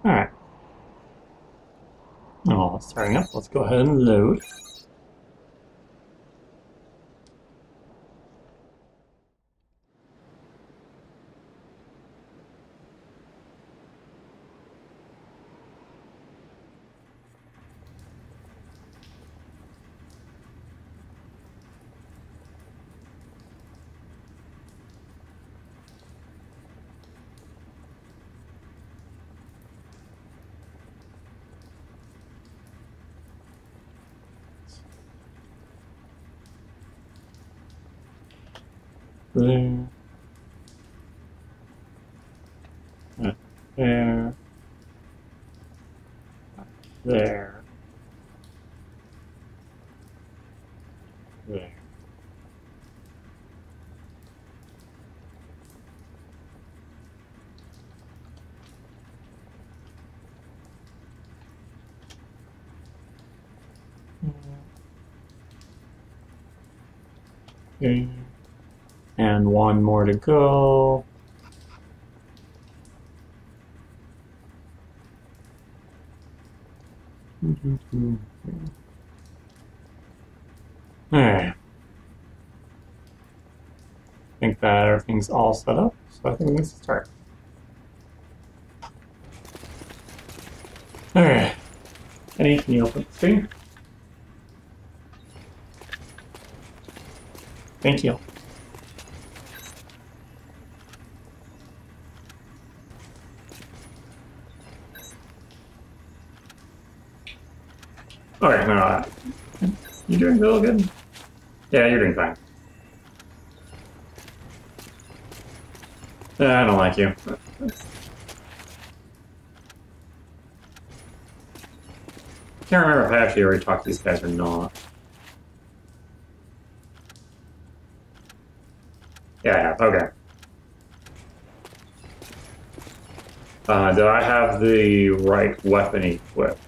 Alright. Oh, it's starting up. Let's go ahead and load. There. Right there. There. There. Okay. And one more to go. Alright. I think that everything's all set up, so I think we can start. Alright. Kenny, can you open the screen? Thank you. Alright, no, you doing real good? Yeah, you're doing fine. I don't like you. Can't remember if I actually already talked to these guys or not. Yeah, I have. Okay. Do I have the right weapon equipped?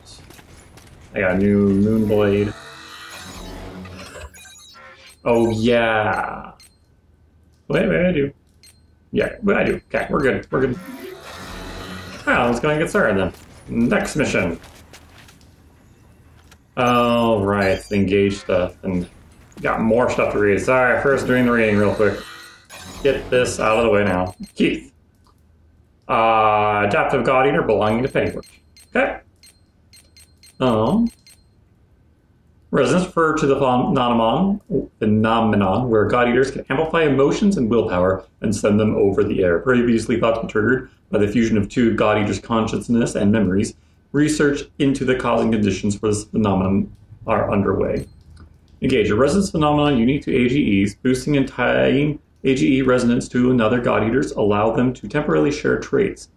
I got a new Moonblade. Oh, yeah. Wait, I do. Yeah, but I do. Okay, we're good. We're good. Well, let's go and get started then. Next mission. Oh, right. It's the engage stuff. And got more stuff to read. Sorry, first doing the reading real quick. Get this out of the way now. Keith. Adaptive God Eater belonging to Pennyworth. Okay. Resonance refer to the phenomenon where God Eaters can amplify emotions and willpower and send them over the air. Previously thought to be triggered by the fusion of two God Eaters' consciousness and memories, research into the causing conditions for this phenomenon are underway. Engage. A resonance phenomenon unique to AGEs, boosting and tying AGE resonance to another God Eaters allow them to temporarily share traits.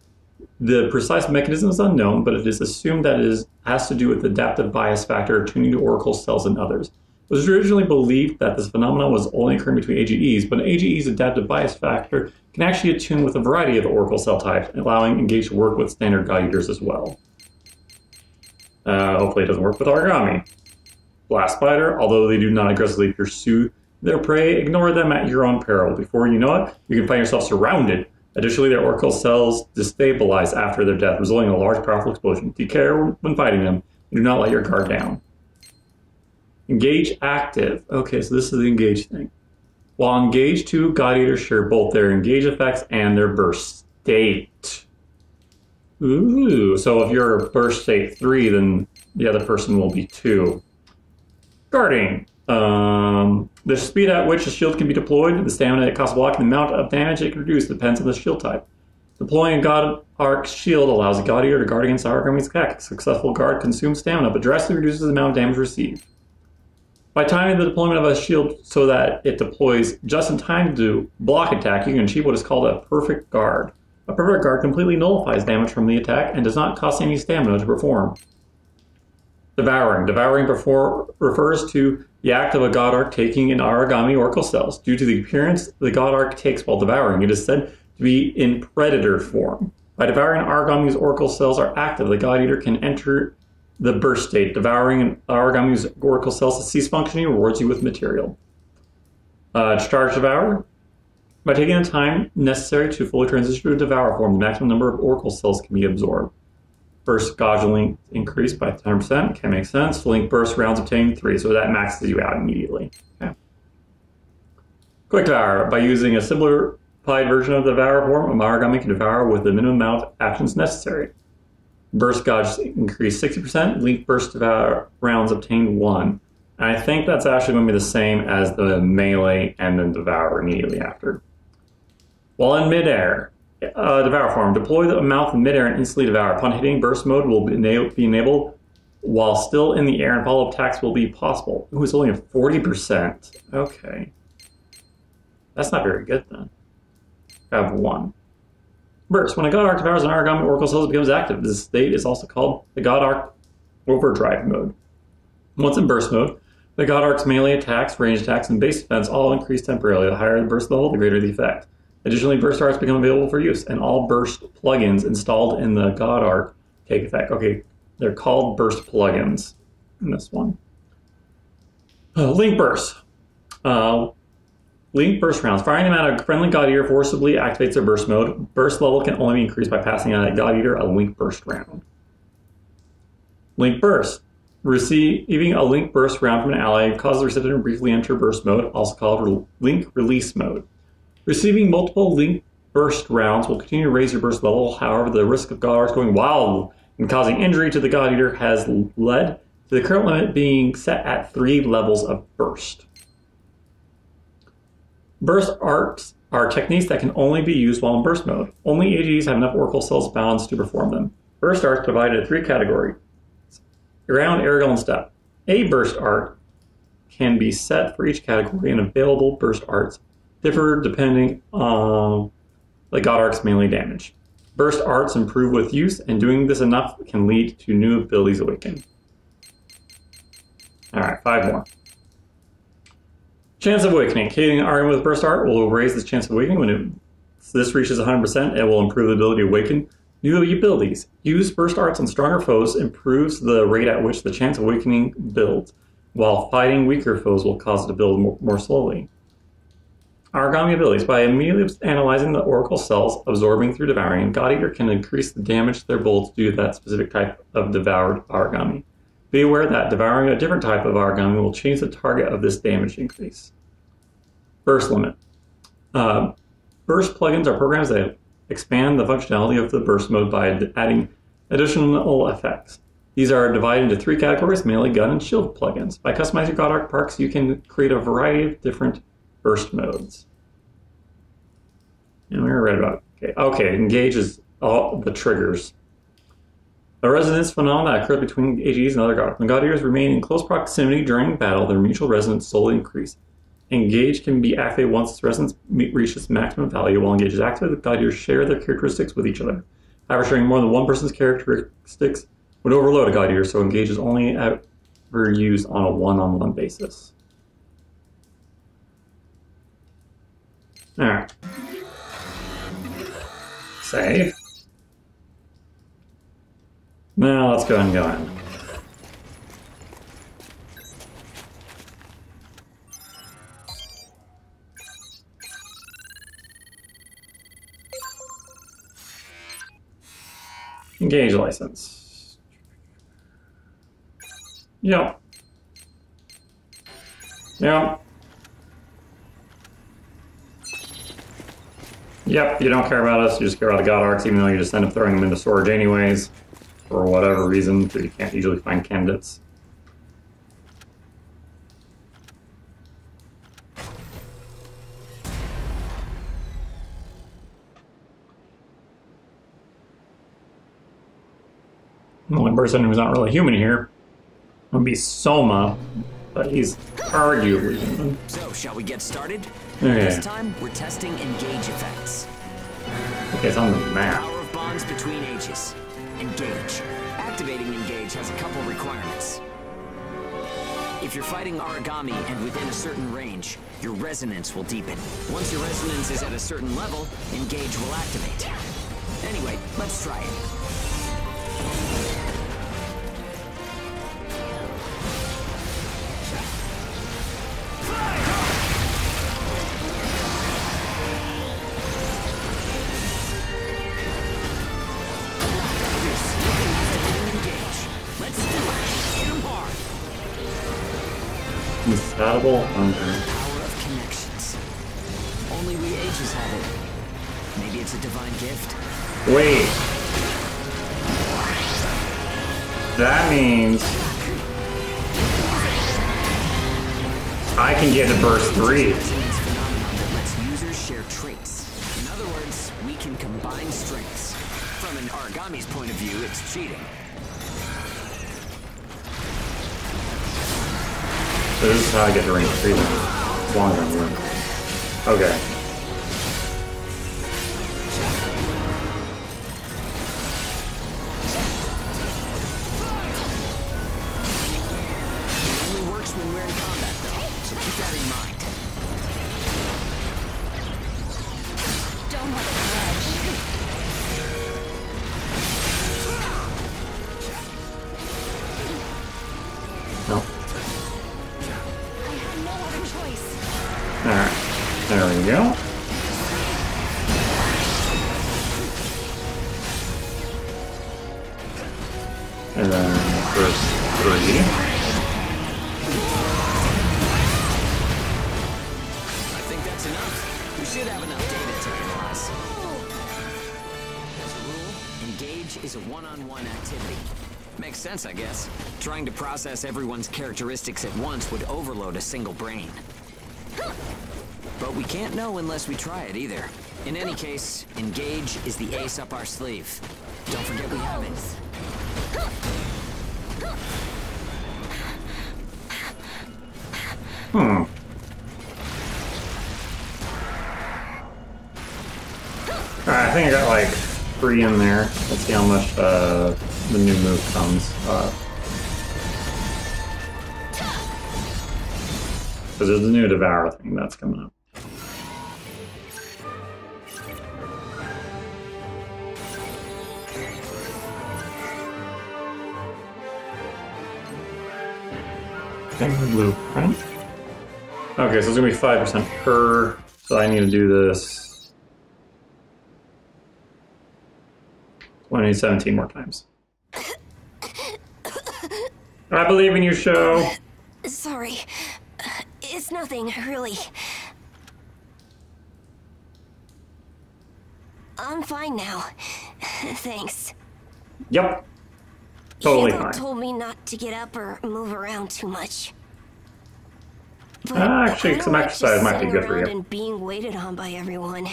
The precise mechanism is unknown, but it is assumed that it has to do with the adaptive bias factor tuning to Oracle cells in others. It was originally believed that this phenomenon was only occurring between AGEs, but an AGE's adaptive bias factor can actually attune with a variety of Oracle cell types, allowing Engage to work with standard God Eaters as well. Hopefully it doesn't work with Origami. Blast Spider, although they do not aggressively pursue their prey, ignore them at your own peril. Before you know it, you can find yourself surrounded. Additionally, their Oracle cells destabilize after their death, resulting in a large, powerful explosion. Take care when fighting them, and do not let your guard down. Engage active. Okay, so this is the engage thing. While engaged, two God Eaters share both their engage effects and their burst state. Ooh, so if you're burst state 3, then the other person will be 2. Guarding. The speed at which a shield can be deployed, the stamina it costs blocking, the amount of damage it can reduce depends on the shield type. Deploying a God Arc shield allows a God Eater to guard against our enemy's attack. A successful guard consumes stamina, but drastically reduces the amount of damage received. By timing the deployment of a shield so that it deploys just in time to block attack, you can achieve what is called a perfect guard. A perfect guard completely nullifies damage from the attack and does not cost any stamina to perform. Devouring. Devouring refers to the act of a God Arc taking in Origami Oracle cells. Due to the appearance the God Arc takes while devouring, it is said to be in predator form. By devouring, Origami's Oracle cells are active. The God Eater can enter the burst state. Devouring Origami's Oracle cells to cease functioning rewards you with material. Discharge Devour. By taking the time necessary to fully transition to Devour form, the maximum number of Oracle cells can be absorbed. Burst Gauge Link increased by 10%. Can make sense. Link Burst rounds obtained 3, so that maxes you out immediately. Okay. Quick Devour. By using a simplified version of the Devour form, a Aragami can devour with the minimum amount of actions necessary. Burst Gauge increased 60%. Link Burst Devour rounds obtained 1. And I think that's actually going to be the same as the melee and then Devour immediately after. While in midair, Devour form. Deploy the mouth in midair and instantly devour. Upon hitting burst mode will be enabled while still in the air, and follow-up attacks will be possible. Ooh, it's only a 40%. Okay. That's not very good then. I have 1. Burst. When a God Arc devours an Aragami Oracle Cells, it becomes active. This state is also called the God Arc Overdrive mode. Once in burst mode, the God Arc's melee attacks, ranged attacks, and base defense all increase temporarily. The higher the burst level, the greater the effect. Additionally, burst arcs become available for use, and all burst plugins installed in the God Arc take effect. Okay, they're called burst plugins in this one. Link Burst. Link Burst rounds. Firing them at a friendly God Eater forcibly activates their burst mode. Burst level can only be increased by passing out a God Eater a Link Burst round. Link Burst. Receiving a Link Burst round from an ally causes the recipient to briefly enter burst mode, also called Link Release mode. Receiving multiple Link Burst rounds will continue to raise your burst level. However, the risk of God Arcs going wild and causing injury to the God Eater has led to the current limit being set at 3 levels of burst. Burst arcs are techniques that can only be used while in burst mode. Only AGs have enough Oracle Cells balanced to perform them. Burst arcs divided into 3 categories: ground, aerial, and step. A burst arc can be set for each category, and available burst arcs differ depending on the God Arc's melee damage. Burst arts improve with use, and doing this enough can lead to new abilities awakening. Alright, 5 more. Chance of Awakening. Hitting an Aragami with Burst Art will raise the chance of awakening. When this reaches 100%, it will improve the ability to awaken new abilities. Use Burst Arts on stronger foes improves the rate at which the chance of awakening builds, while fighting weaker foes will cause it to build more slowly. Aragami abilities. By immediately analyzing the Oracle cells, absorbing through devouring, God Eater can increase the damage to their bolts due to that specific type of devoured Aragami. Be aware that devouring a different type of Aragami will change the target of this damage increase. Burst limit. Burst plugins are programs that expand the functionality of the burst mode by adding additional effects. These are divided into 3 categories: melee, gun, and shield plugins. By customizing God Arc parks, you can create a variety of different burst modes. And we were right about it. Okay, engage is all the triggers. A resonance phenomenon that occurs between AGs and other God Arcs. When God Eaters remain in close proximity during battle, their mutual resonance slowly increases. Engage can be activated once its resonance reaches maximum value. While Engage is active, the God Eaters share their characteristics with each other. However, sharing more than one person's characteristics would overload a God Eater, so Engage is only ever used on a one-on-one basis. Alright. Save. Now let's go ahead and go in. Engage license. Yep. Yep. Yep, you don't care about us, you just care about the God Arcs, even though you just end up throwing them into storage anyways, for whatever reason, because you can't usually find candidates. The only person who's not really human here would be Soma, but he's arguably human. So, shall we get started? Okay. This time, we're testing engage effects. Okay, it's on the map. Power of bonds between ages. Engage. Activating engage has a couple requirements. If you're fighting Aragami and within a certain range, your resonance will deepen. Once your resonance is at a certain level, engage will activate. Anyway, let's try it. Insatiable hunger. Power of connections. Only we ages have it. Maybe it's a divine gift. Wait. That means I can get to burst 3. Resonance phenomenon that lets users share traits. In other words, we can combine strengths. From an origami's point of view, it's cheating. So this is how I get to range 3 then. As long as I'm winning. Okay. It only works when we're in combat, though, so keep that in mind. Don't have a grudge. No. I have no other choice. Alright. There we go. And then burst 3. I think that's enough. We should have enough data to analyze. As a rule, engage is a one-on-one activity. Makes sense, I guess. Trying to process everyone's characteristics at once would overload a single brain. But we can't know unless we try it either. In any case, engage is the ace up our sleeve. Don't forget we have it. Hmm. Alright, I think I got like 3 in there. Let's see how much the new move comes. Because there's the new Devour thing that's coming up. Blueprint. Okay, so it's gonna be 5% per. So I need to do this 17 more times. I believe in you, show. Sorry. It's nothing, really. I'm fine now. Thanks. Yep. Totally Hugo fine. told me not to get up or move around too much. But Actually, I some don't like exercise just might be sitting good for around you. and being waited on by everyone.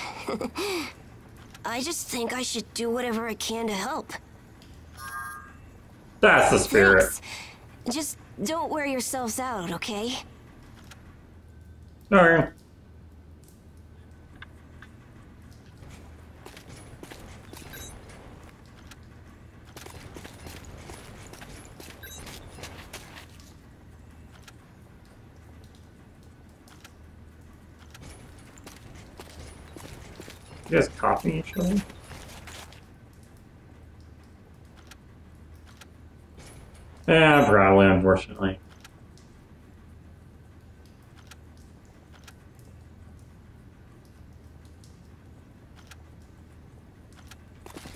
I just think I should do whatever I can to help. That's the spirit. Thanks. Just don't wear yourselves out, okay? Okay. You guys copy each other? Yeah, probably, unfortunately.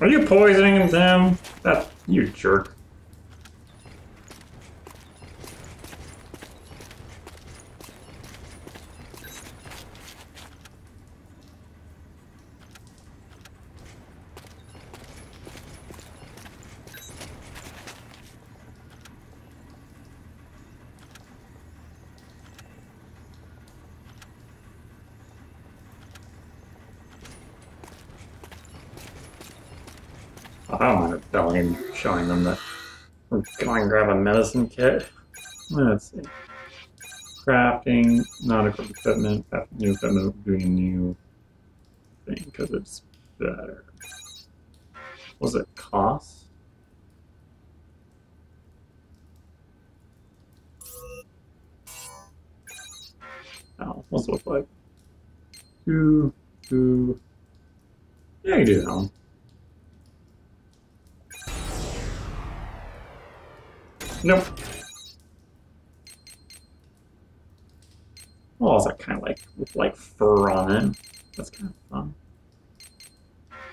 Are you poisoning them? That you jerk. I don't mind telling him, showing them that we're going to grab a medicine kit. Let's see. Crafting, nautical equipment, crafting new equipment, doing a new thing because it's better. Was it cost? Oh, what's it look like? Yeah, you can do that one. Nope. Oh, is that kind of like with like fur on it? That's kind of fun.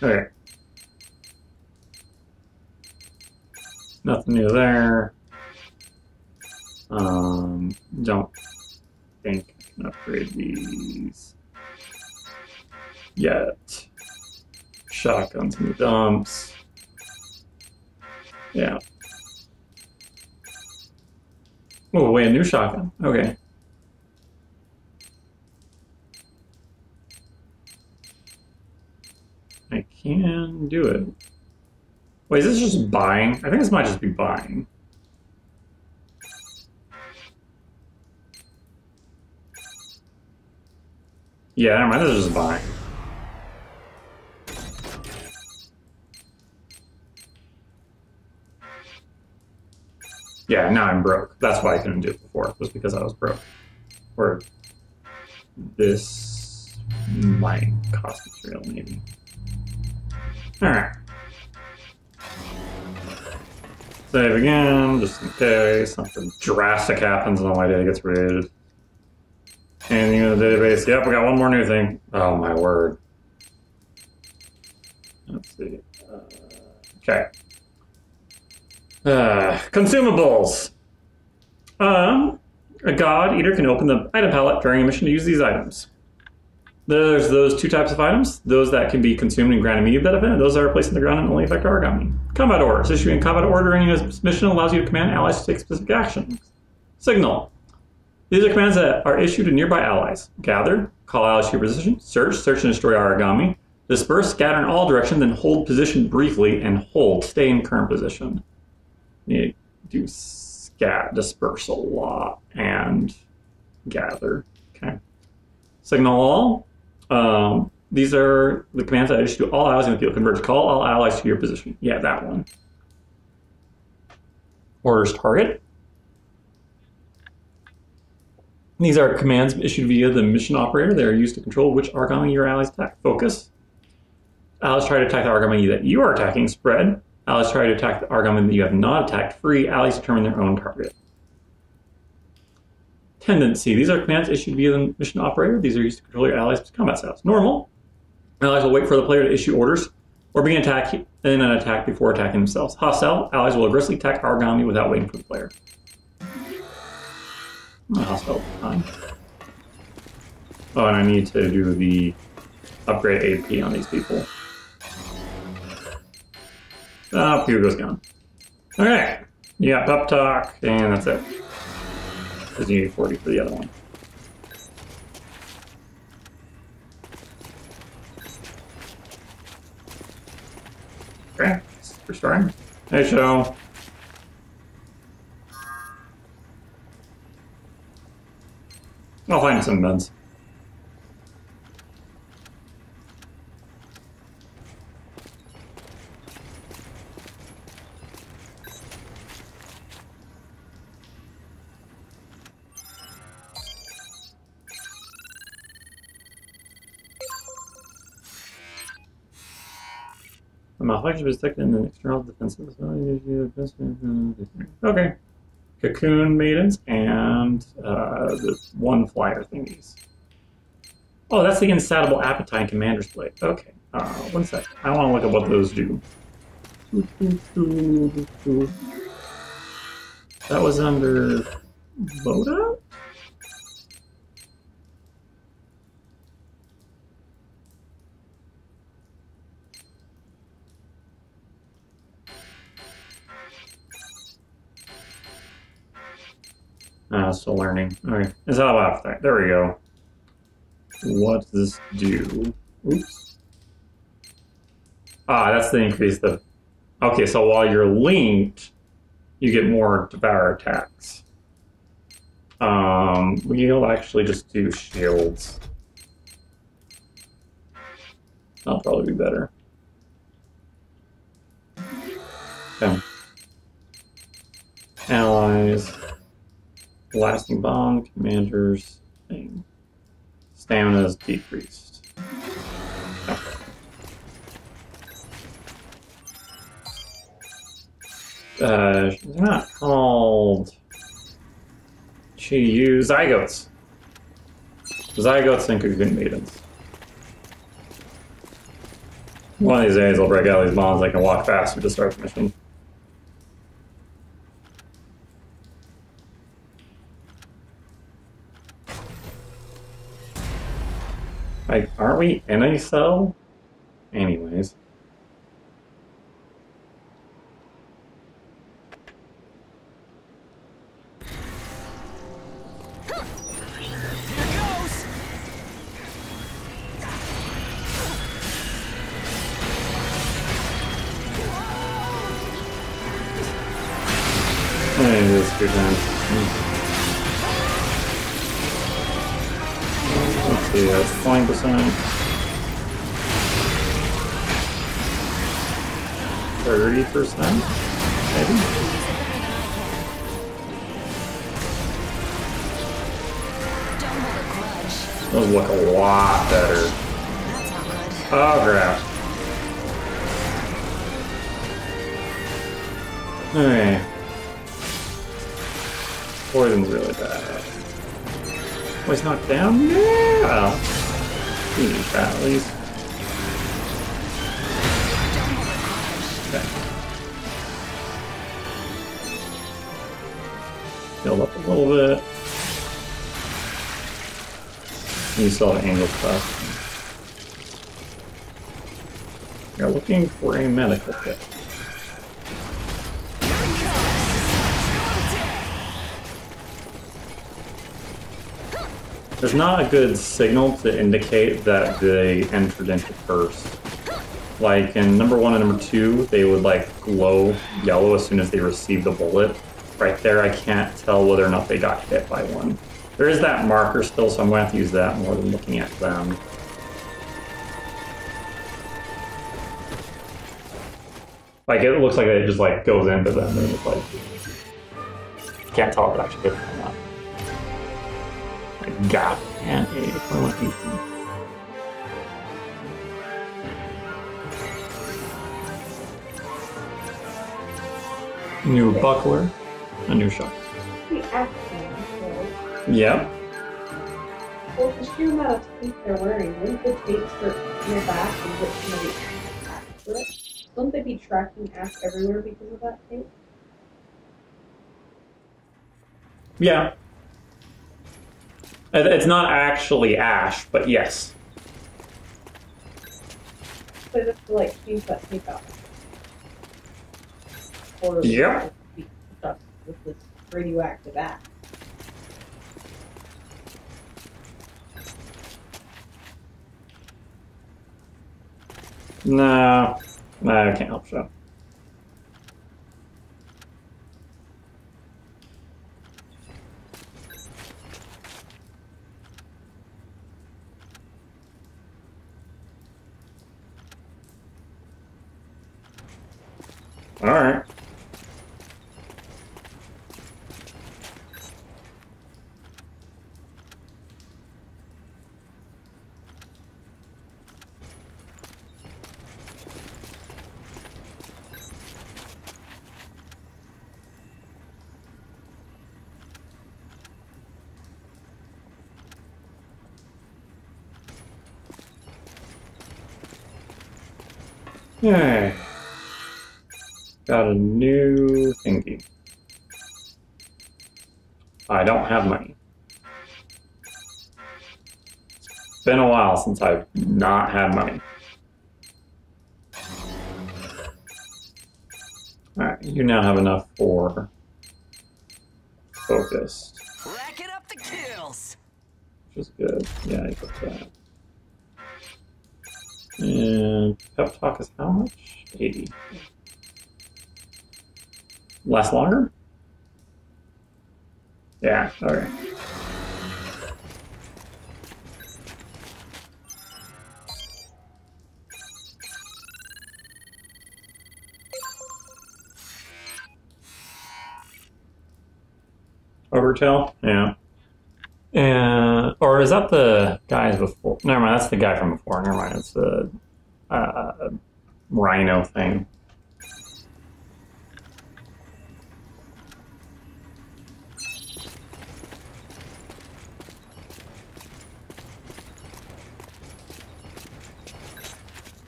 Okay. Nothing new there. Don't think I can upgrade these yet. Shotguns in the dumps. Yeah. Oh, wait, a new shotgun. Okay. I can do it. Wait, is this just buying? I think this might just be buying. Yeah, never mind, this is just buying. Yeah, now I'm broke. That's why I couldn't do it before, was because I was broke. Or this might cost material, maybe. Alright. Save again, just in case something drastic happens and all my data gets raided. Anything in the database? Yep, we got one more new thing. Oh my word. Let's see. Okay. Consumables. A god eater can open the item palette during a mission to use these items. There's those two types of items, those that can be consumed and grant immediate benefit, and those that are placed in the ground and only affect origami. Combat orders. Issuing combat order during a mission allows you to command allies to take specific actions. Signal. These are commands that are issued to nearby allies. Gather, call allies to your position, search and destroy origami, disperse, scatter in all directions, then hold position briefly and hold, stay in current position. You do scat, disperse a lot, and gather. Okay. Signal all. These are the commands that I issue to all allies in the field. Converge, call all allies to your position. Yeah, that one. Orders target. These are commands issued via the mission operator. They are used to control which origami your allies attack. Focus. Allies try to attack the origami that you are attacking. Spread. Allies try to attack the origami that you have not attacked. Free. Allies determine their own target. Tendency. These are commands issued via the mission operator. These are used to control your allies' combat styles. Normal. Allies will wait for the player to issue orders or begin attack and then an attack before attacking themselves. Hostile. Allies will aggressively attack origami without waiting for the player. Hostile time. Oh, and I need to do the upgrade AP on these people. Oh, Hugo's gone. Okay. You got pep talk, and that's it. Because you need 40 for the other one. Okay. Restoring. Hey, show. I'll find some beds. The malfunction is detected in the external defensive. Okay. Cocoon maidens and the one flyer thingies. Oh, that's the insatiable appetite commander's blade. Okay. One sec. I want to look at what those do. That was under loadout? Still learning. Okay. It's all about that. There we go. What does this do? Oops. That's the increase the... Okay, so while you're linked, you get more Devour attacks. We'll actually just do shields. That'll probably be better. Okay. Allies. Lasting bomb, commander's thing. Stamina is decreased. Okay. They're not called Chi-Yu Zygotes. Zygotes and Cocoon Maidens. One of these days I'll break out these bombs, I can walk faster to start the mission. Like, aren't we in a cell? Anyways. Hey, this good man. Let's see, that's 20%. 30%? Maybe? Those look a lot better. Oh, crap. Alright. Poison's really bad. Oh, he's knocked down? Yeah! You need that at least. Okay. Healed up a little bit. You still have angle stuff. You're looking for a medical kit. There's not a good signal to indicate that they entered into first. Like in number 1 and number 2, they would like glow yellow as soon as they received the bullet. Right there, I can't tell whether or not they got hit by one. There is that marker still, so I'm going to have to use that more than looking at them. Like it looks like it just like goes into them and it's like can't tell if it actually hit them or not. Like gap and a 2118. New buckler, a new shot. Yep. Well, the sheer amount of tape they're wearing, wouldn't the tape start in your back and get somebody attached to it? Wouldn't they be tracking ass everywhere because of that tape? Yeah. It's not actually ash, but yes. So they just like change that tape out. Or Yep. be stuck with this radioactive ash. No, I can't help you. All right. Yay. Got a new thingy. I don't have money. It's been a while since I've not had money. Alright, you now have enough for focus, Racking up the kills. which is good. Yeah, I got that. And pep talk is how much? 80. Last longer? Yeah, okay. Overtail? Yeah. And or is that the guys before? Never mind, that's the guy from before. Never mind, it's the rhino thing.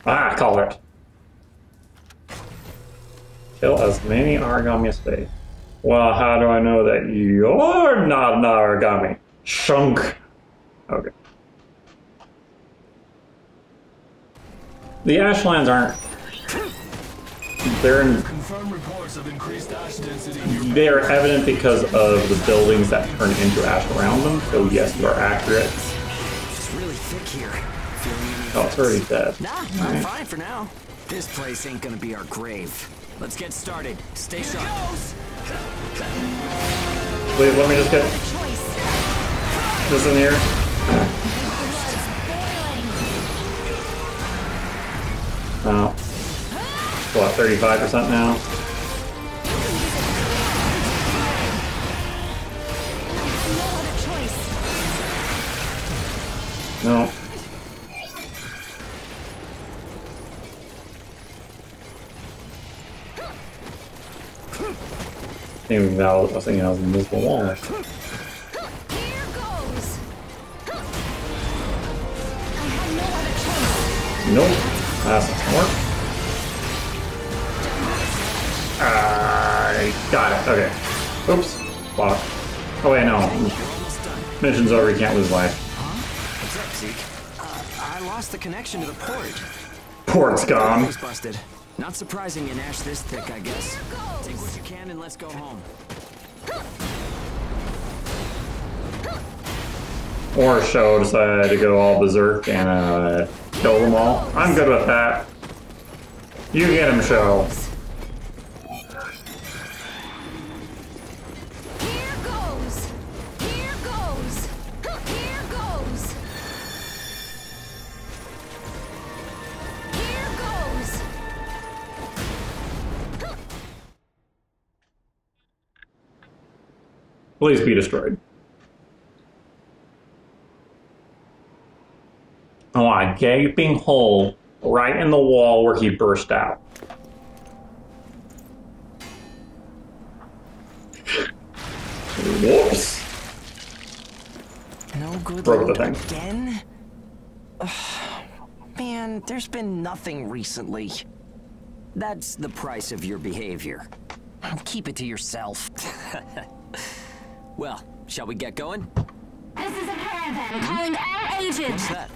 Ah, call it. Kill as many origami as they. Well, how do I know that you're not an origami? Shunk. Okay. The Ashlands aren't. Confirm reports of increased ash density. They are evident because of the buildings that turn into ash around them. So yes, you are accurate. It's really thick here. Feeling any Oh, it's already dead. Nah, I'm fine for now. This place ain't gonna be our grave. Let's get started. Stay sharp. Wait, let me just get this in here. Oh. What, 35% now? No. Even I was thinking I was invisible wall. Here goes. I have no other choice. Nope. That's not gonna work. I got it. Okay. Oops. Block. Oh wait, no. Mission's over. You can't lose life. What's up, Zeke? I lost the connection to the port. Port's It gone. was busted. Not surprising in ash this thick, I guess. Take what you can and let's go home. Or Show decided to go all berserk and kill them all. I'm good with that. You get him, Show. Here goes. Here goes. Here goes. Here goes. Please be destroyed. Oh, a gaping hole right in the wall where he burst out. Whoops. No good Broke the load thing. again? Ugh, man, there's been nothing recently. That's the price of your behavior. Keep it to yourself. Well, shall we get going? This is a caravan calling all agents. What's that?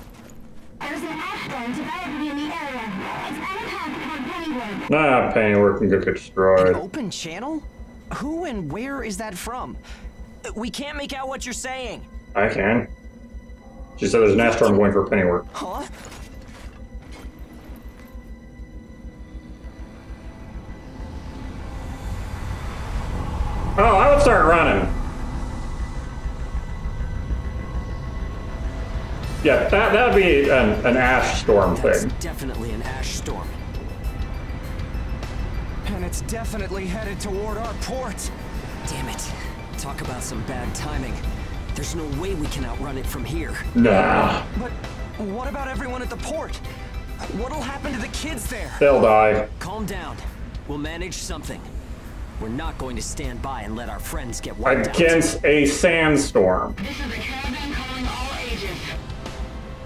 There's an ash storm developing in the area. It's on a path toward Pennywood. Nah, Pennyworth can get An destroyed. open channel? Who and where is that from? We can't make out what you're saying. I can. She said there's an ash storm going for Pennyworth. Huh? Oh, I would start running. Yeah, that would be an ash storm That's thing. definitely an ash storm. And it's definitely headed toward our port. Damn it. Talk about some bad timing. There's no way we can outrun it from here. Nah, But what about everyone at the port? What'll happen to the kids there? they'll die. Calm down. We'll manage something. We're not going to stand by and let our friends get wiped out. Against a sandstorm. This is a caravan calling all ages.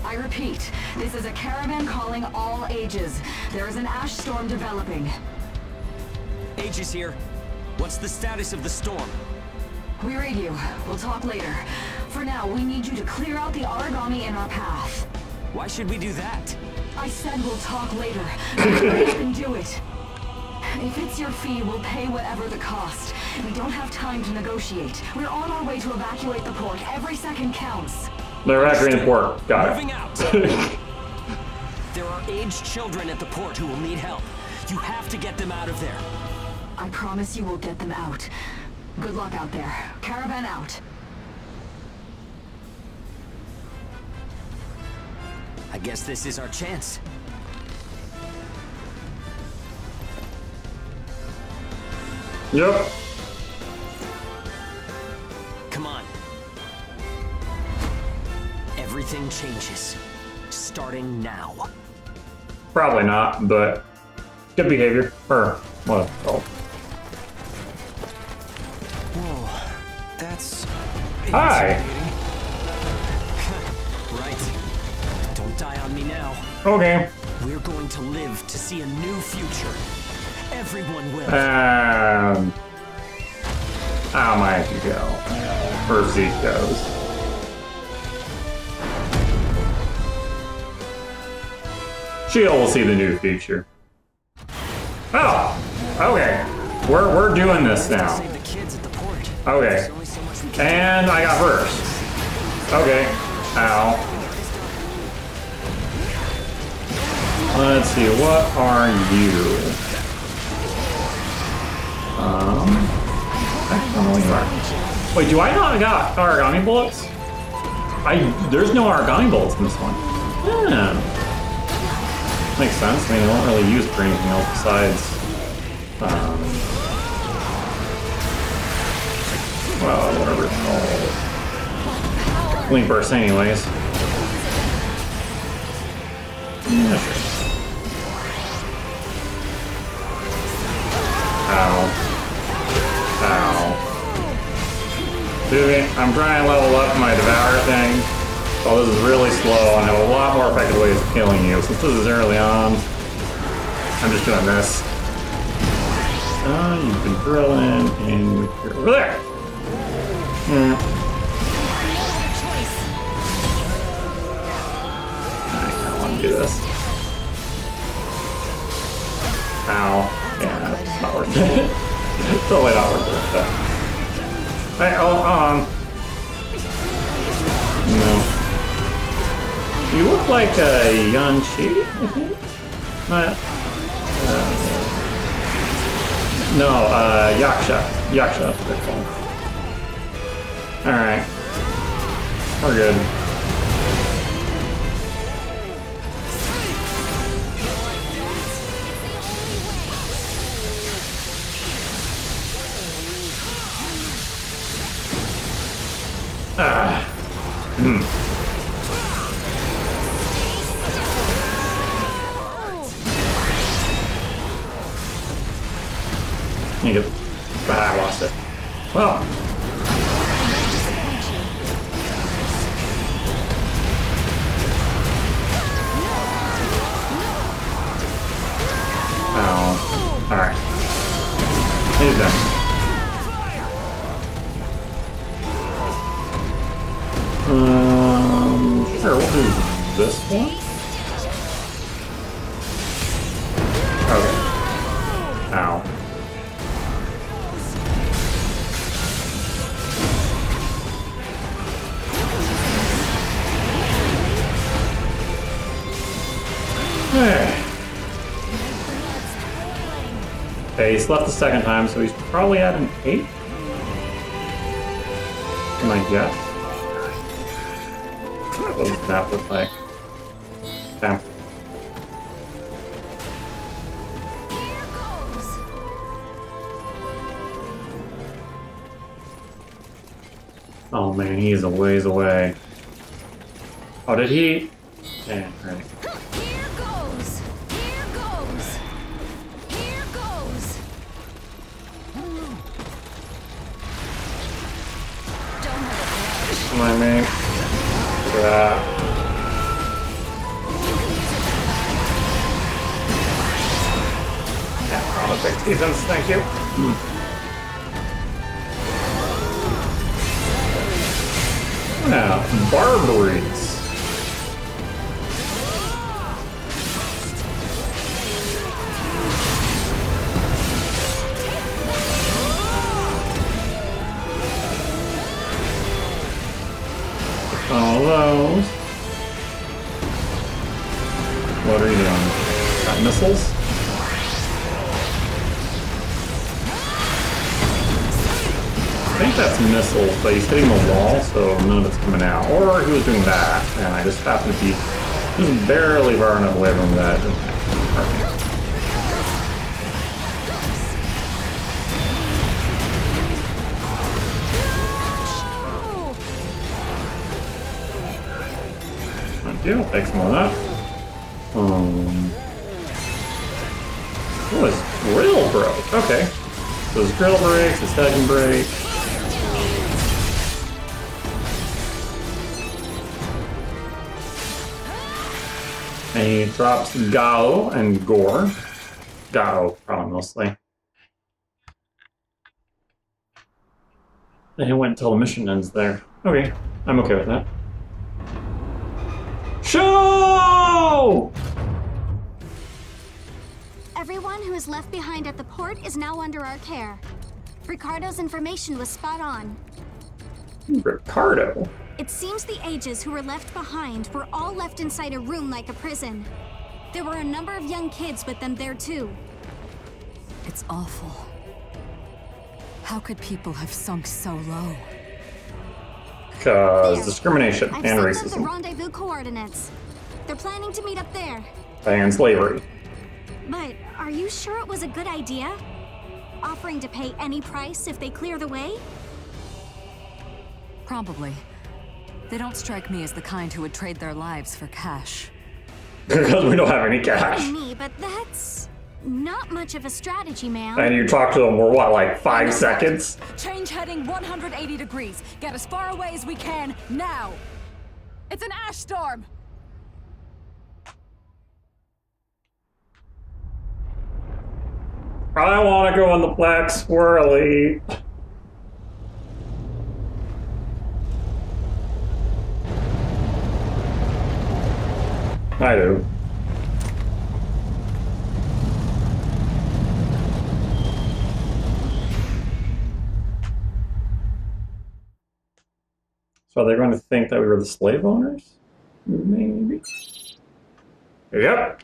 I repeat, this is a caravan calling all ages. There is an ash storm developing. Aegis here. What's the status of the storm? We read you. We'll talk later. For now, we need you to clear out the origami in our path. Why should we do that? I said we'll talk later. Hurry up and do it. If it's your fee, we'll pay whatever the cost. We don't have time to negotiate. We're on our way to evacuate the port. Every second counts. They're evacuating the port. Got Moving it. out. There are aged children at the port who will need help. You have to get them out of there. I promise you we'll get them out. Good luck out there. Caravan out. I guess this is our chance. Yep. Come on. Everything changes. Starting now. Probably not, but good behavior. Or what? Oh. Whoa. That's... Hi. Right. Don't die on me now. Okay. We're going to live to see a new future. Everyone will. How might you go? Where Zeke goes. She'll will see the new feature. Oh, okay. We're doing this now. Save the kids at the port. Okay. There's only so much we can And I got first. Okay. Ow. Let's see, what are you? I don't know what you are. Wait, do I not got origami bullets? There's no origami bullets in this one. Yeah. Makes sense. I mean, I don't really use it for anything else besides, well, whatever it's called. Link burst anyways. Yeah, sure. Ow. Ow. Dude, I'm trying to level up my Devour thing. Oh, this is really slow and I have a lot more effective ways of killing you. Since this is early on, I'm just doing this. You've been drilling and you're over there. I don't want to do this. Ow. Yeah, it's not worth it. It's totally not worth it. Hey, no. You look like a Yanchi, I think? No, Yaksha. Yaksha, that's what they're called. Alright. We're good. You get. I lost it. Well. Oh. Alright. He's done. Sure, we'll do this one. Okay. Ow. Okay, he's left the second time, so he's probably at an 8. My guess. What does that look like? Damn. Oh man, he is a ways away. Oh, did he? Yeah, right. Here goes! Here goes! Here goes! Don't have a grudge. Come on, man. Look at that. Yeah, all the big seasons, thank you. Now, Barbaries. All those. What are you doing? Got missiles? I think that's missiles, but he's hitting the wall, so none of it's coming out. Or he was doing that, and I just happened to be just barely far enough away from that. I'll take some of that. Oh, his grill broke. Okay. So his grill breaks, his head can break. And he drops Gao and Gore. Gao, probably mostly. And he went until the mission ends there. Okay, I'm okay with that. Show! Everyone who is left behind at the port is now under our care. Ricardo's information was spot on. Ricardo? It seems the Aegis who were left behind were all left inside a room like a prison. There were a number of young kids with them there too. It's awful. How could people have sunk so low? Because discrimination I've and sent them the racism rendezvous coordinates. They're planning to meet up there. and slavery. But are you sure it was a good idea? Offering to pay any price if they clear the way? Probably. They don't strike me as the kind who would trade their lives for cash. Because we don't have any cash. Pardon me, but that's not much of a strategy, ma'am. And you talk to them for what, like 5 seconds? Change heading 180 degrees. Get as far away as we can, now! It's an ash storm! I want to go on the black swirly. I do. So they're going to think that we were the slave owners? Maybe. Yep.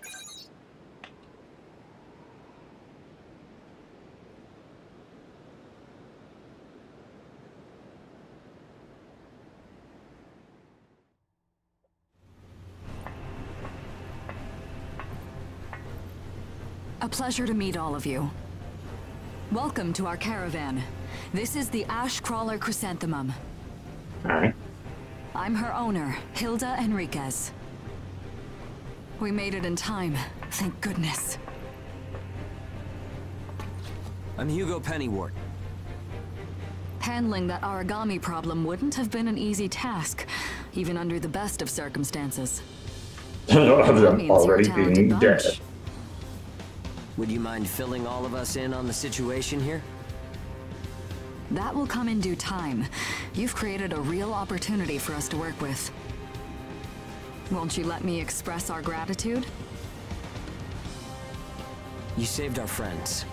A pleasure to meet all of you. Welcome to our caravan. This is the Ash Crawler Chrysanthemum. Alright. I'm her owner, Hilda Enriquez. We made it in time, thank goodness. I'm Hugo Pennywort. Handling that origami problem wouldn't have been an easy task, even under the best of circumstances. Of them means you're a already talented being bunch. dead. Would you mind filling all of us in on the situation here? That will come in due time. You've created a real opportunity for us to work with. Won't you let me express our gratitude? You saved our friends.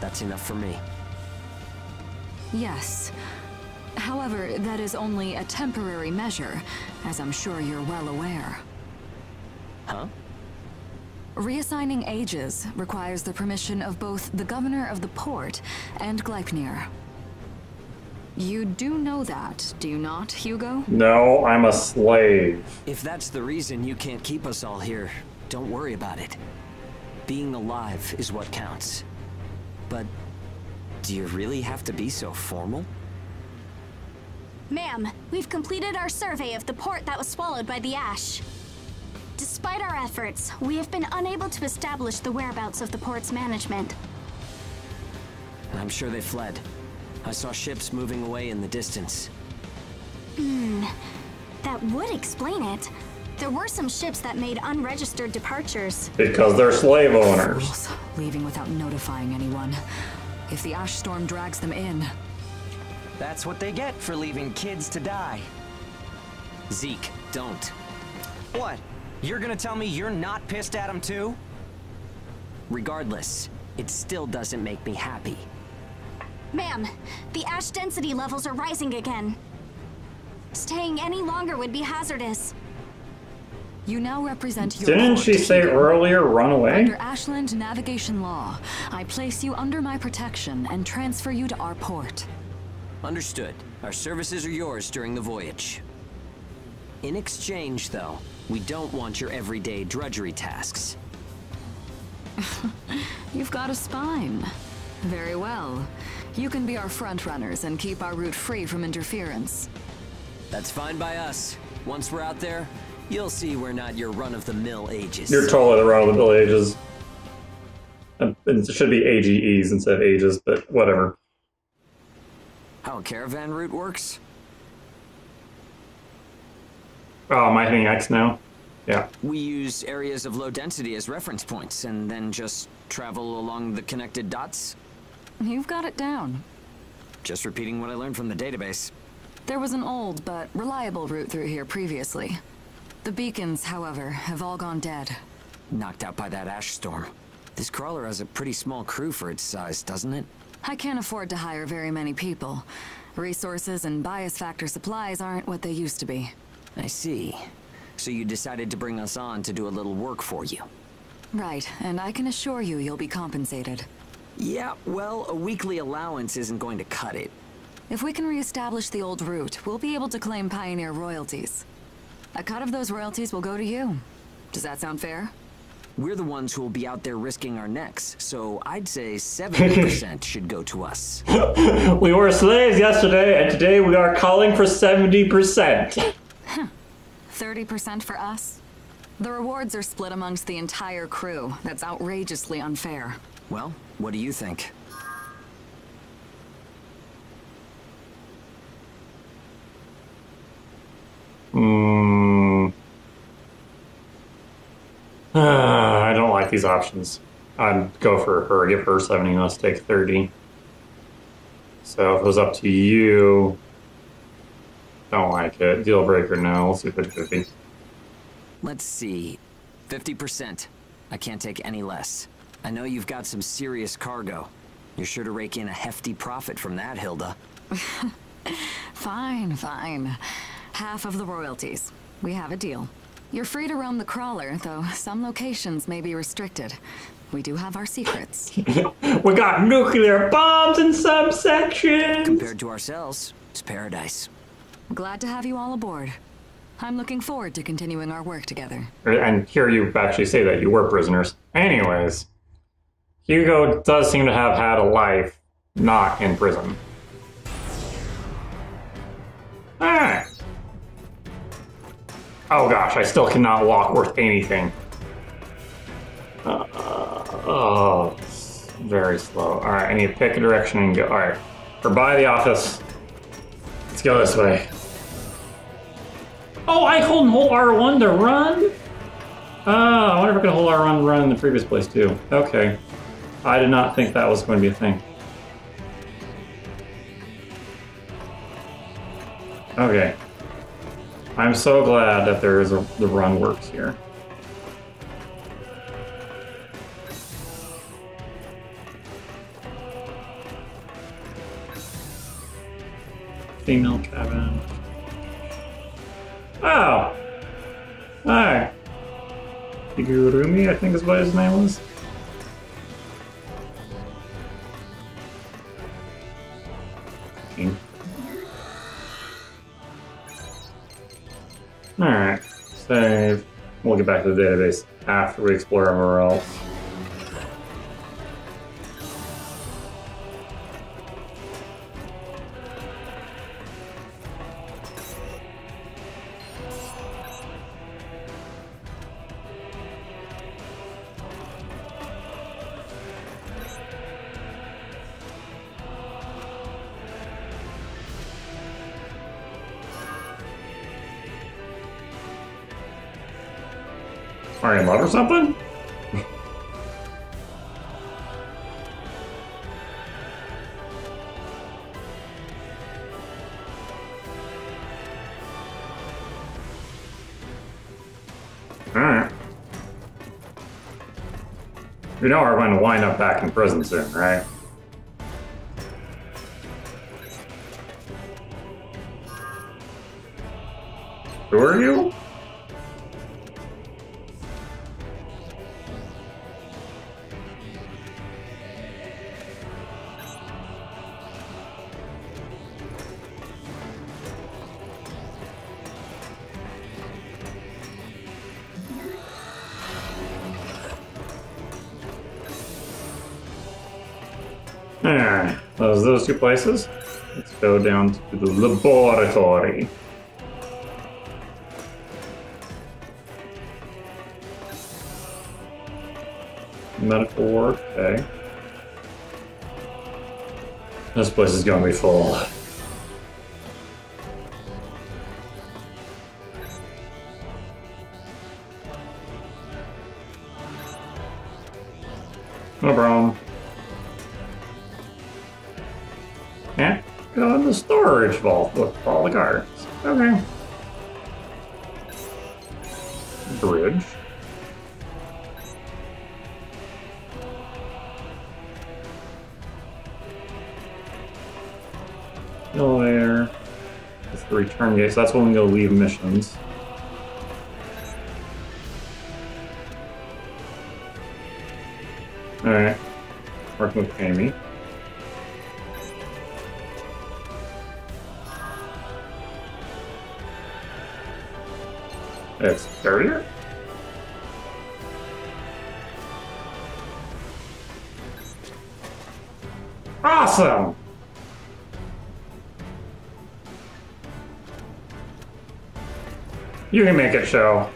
That's enough for me. Yes. However, that is only a temporary measure, as I'm sure you're well aware. Huh? Reassigning Aegis requires the permission of both the governor of the port and Gleipnir. You do know that, do you not, Hugo? No, I'm a slave. If that's the reason you can't keep us all here, don't worry about it. Being alive is what counts. But do you really have to be so formal? Ma'am, we've completed our survey of the port that was swallowed by the ash. Despite our efforts, we have been unable to establish the whereabouts of the port's management. I'm sure they fled. I saw ships moving away in the distance. That would explain it. There were some ships that made unregistered departures. Because they're slave owners. Fools, leaving without notifying anyone. If the ash storm drags them in... That's what they get for leaving kids to die. Zeke, don't. What? You're gonna tell me you're not pissed at them too? Regardless, it still doesn't make me happy. Ma'am, the ash density levels are rising again. Staying any longer would be hazardous. You now represent your Didn't port, she say Hugo. earlier, run away? Under Ashland navigation law, I place you under my protection and transfer you to our port. Understood. Our services are yours during the voyage. In exchange, though, we don't want your everyday drudgery tasks. You've got a spine. Very well. You can be our front runners and keep our route free from interference. That's fine by us. Once we're out there, you'll see we're not your run-of-the-mill Aegis. You're totally the run-of-the-mill Aegis. And it should be AGEs instead of Aegis, but whatever. How a caravan route works? Oh, am I hitting X now? Yeah. We use areas of low density as reference points, and then just travel along the connected dots. You've got it down. Just repeating what I learned from the database. There was an old but reliable route through here previously. The beacons, however, have all gone dead. Knocked out by that ash storm. This crawler has a pretty small crew for its size, doesn't it? I can't afford to hire very many people. Resources and bias factor supplies aren't what they used to be. I see. So you decided to bring us on to do a little work for you. Right, and I can assure you you'll be compensated. Yeah, well, a weekly allowance isn't going to cut it. If we can reestablish the old route, we'll be able to claim Pioneer royalties. A cut of those royalties will go to you. Does that sound fair? We're the ones who will be out there risking our necks, so I'd say 70% should go to us. We were slaves yesterday, and today we are calling for 70%. 30% for us? The rewards are split amongst the entire crew. That's outrageously unfair. Well, what do you think? I don't like these options. I'd go for her, give her 70, and let's take 30. So if it was up to you, don't like it. Deal breaker, no. Let's do 50-50. Let's see. 50%. I can't take any less. I know you've got some serious cargo. You're sure to rake in a hefty profit from that, Hilda. Fine, fine. Half of the royalties. We have a deal. You're free to roam the crawler, though some locations may be restricted. We do have our secrets. We got nuclear bombs in some sections! Compared to ourselves, it's paradise. Glad to have you all aboard. I'm looking forward to continuing our work together. And here you actually say that you were prisoners. Anyways, Hugo does seem to have had a life not in prison. Alright. Oh gosh, I still cannot walk worth anything. Oh, it's very slow. Alright, I need to pick a direction and go. Alright, we're by the office. Let's go this way. Oh, I hold R1 to run? Oh, I wonder if I could hold R1 to run in the previous place too. Okay. I did not think that was going to be a thing. Okay. I'm so glad that there is the run works here. Female cabin. Oh! Hi. Higurumi, I think is what his name was. Alright, save. We'll get back to the database after we explore everywhere else. Are you in love or something? Alright. You know we're going to wind up back in prison soon, right? Who are you? Alright, those two places. Let's go down to the laboratory. Medical work, okay. This place is gonna be full. No problem. Can't go in the storage vault with all the guards. Okay. Elevator. That's the return gate, so that's when we go leave missions. Alright. Working with Amy. It's dirtier? Awesome! You can make it show.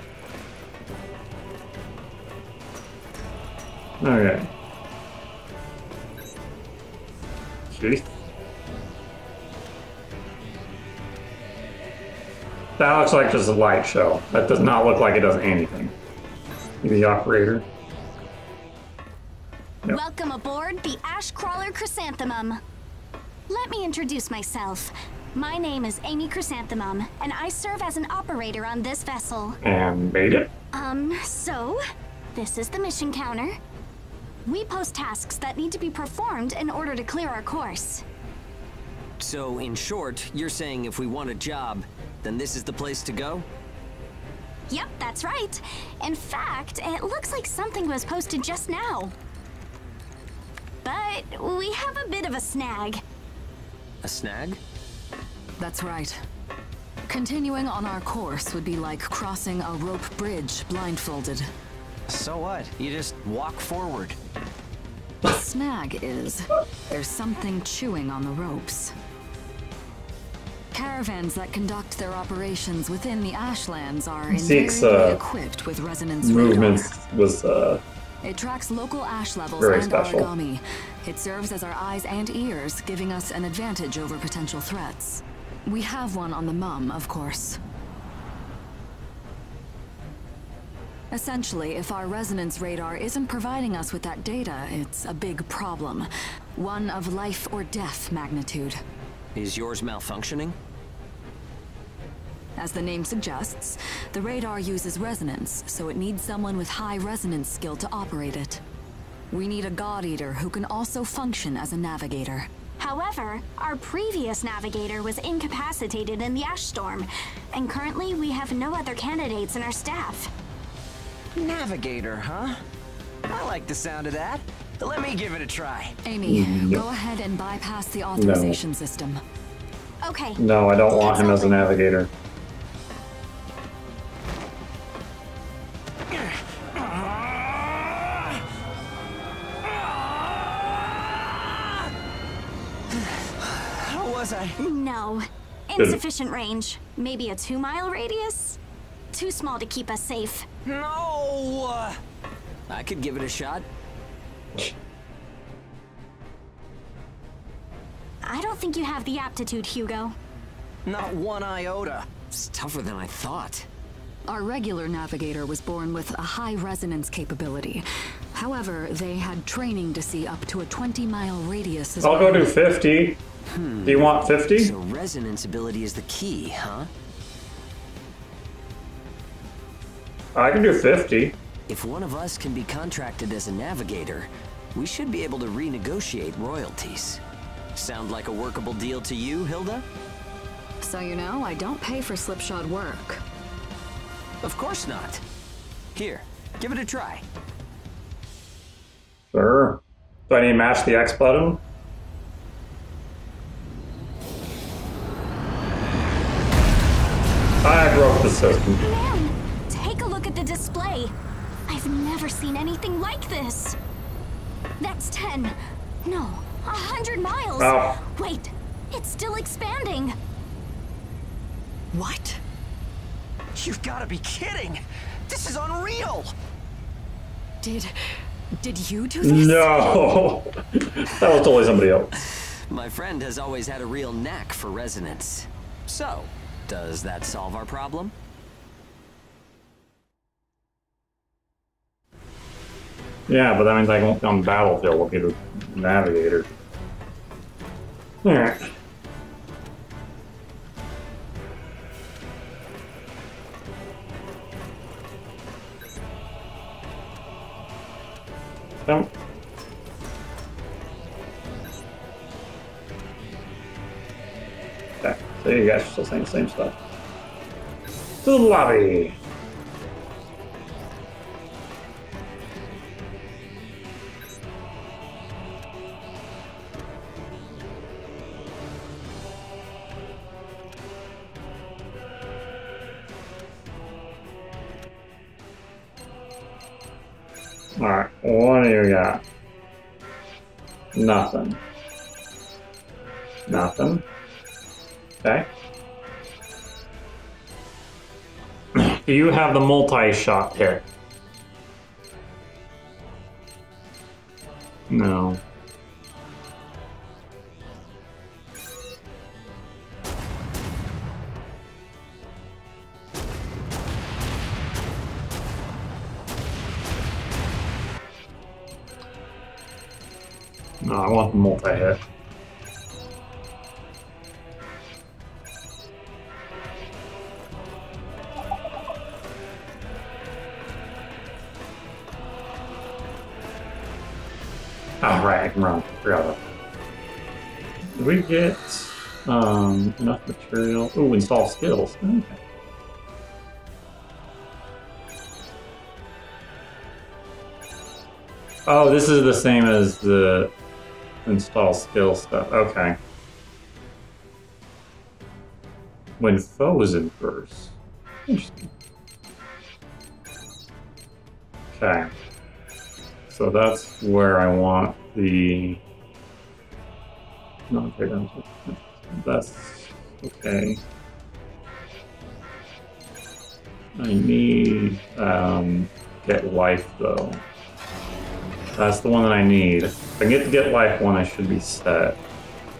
Okay. Jeez. That looks like just a light show. That does not look like it does anything. The operator. Yep. Welcome aboard the Ash Crawler Chrysanthemum. Let me introduce myself. My name is Amy Chrysanthemum, and I serve as an operator on this vessel. And made it? So, this is the mission counter. We post tasks that need to be performed in order to clear our course. So, in short, you're saying if we want a job, then this is the place to go? Yep, that's right. In fact, it looks like something was posted just now. But we have a bit of a snag. A snag? That's right. Continuing on our course would be like crossing a rope bridge blindfolded. So what? You just walk forward. The snag is, there's something chewing on the ropes. Caravans that conduct their operations within the Ashlands are Zeke's, invariably equipped with resonance movements radar. was It tracks local ash levels very and special. origami. It serves as our eyes and ears, giving us an advantage over potential threats. We have one on the Mum, of course. Essentially, if our resonance radar isn't providing us with that data, it's a big problem. One of life or death magnitude. Is yours malfunctioning? As the name suggests, the radar uses resonance, so it needs someone with high resonance skill to operate it. We need a God Eater who can also function as a navigator. However, our previous navigator was incapacitated in the ash storm, and currently we have no other candidates in our staff. Navigator, huh? I like the sound of that. Let me give it a try. Amy, go ahead and bypass the authorization system. Okay. No, I don't want him as a navigator. How was I? No. Insufficient range. Maybe a 2-mile radius? Too small to keep us safe. No! I could give it a shot. I don't think you have the aptitude, Hugo. Not one iota. It's tougher than I thought. Our regular navigator was born with a high resonance capability. However, they had training to see up to a 20-mile radius as I'll well. go do 50. Do you want 50? So resonance ability is the key, huh? I can do 50. If one of us can be contracted as a navigator, we should be able to renegotiate royalties. Sound like a workable deal to you, Hilda? So you know, I don't pay for slipshod work. Of course not. Here, give it a try. Sure. Do I need to mash the X button? I broke the system. Man, take a look at the display. I've never seen anything like this. That's 10. No, 100 miles. Oh. Wait, it's still expanding. What? You've got to be kidding! This is unreal! Did you do this? No! That was totally somebody else. My friend has always had a real knack for resonance. So, does that solve our problem? Yeah, but that means I won't be on the battlefield looking at the navigator. Alright. Jump. Okay, so you guys are still saying the same stuff. To the lobby. Alright, what do you got? Nothing. Nothing. Okay. Do you have the multi-shot kit? No. No, I want the multi-hit. Oh, right, I can run. Forgot about that. Did we get enough material? Ooh, install skills. Okay. Oh, this is the same as the install skill stuff. Okay. When foes inverse. Interesting. Okay. So that's where I want the... No, okay, that's okay. I need get life though. That's the one that I need. If I get the get life one, I should be set.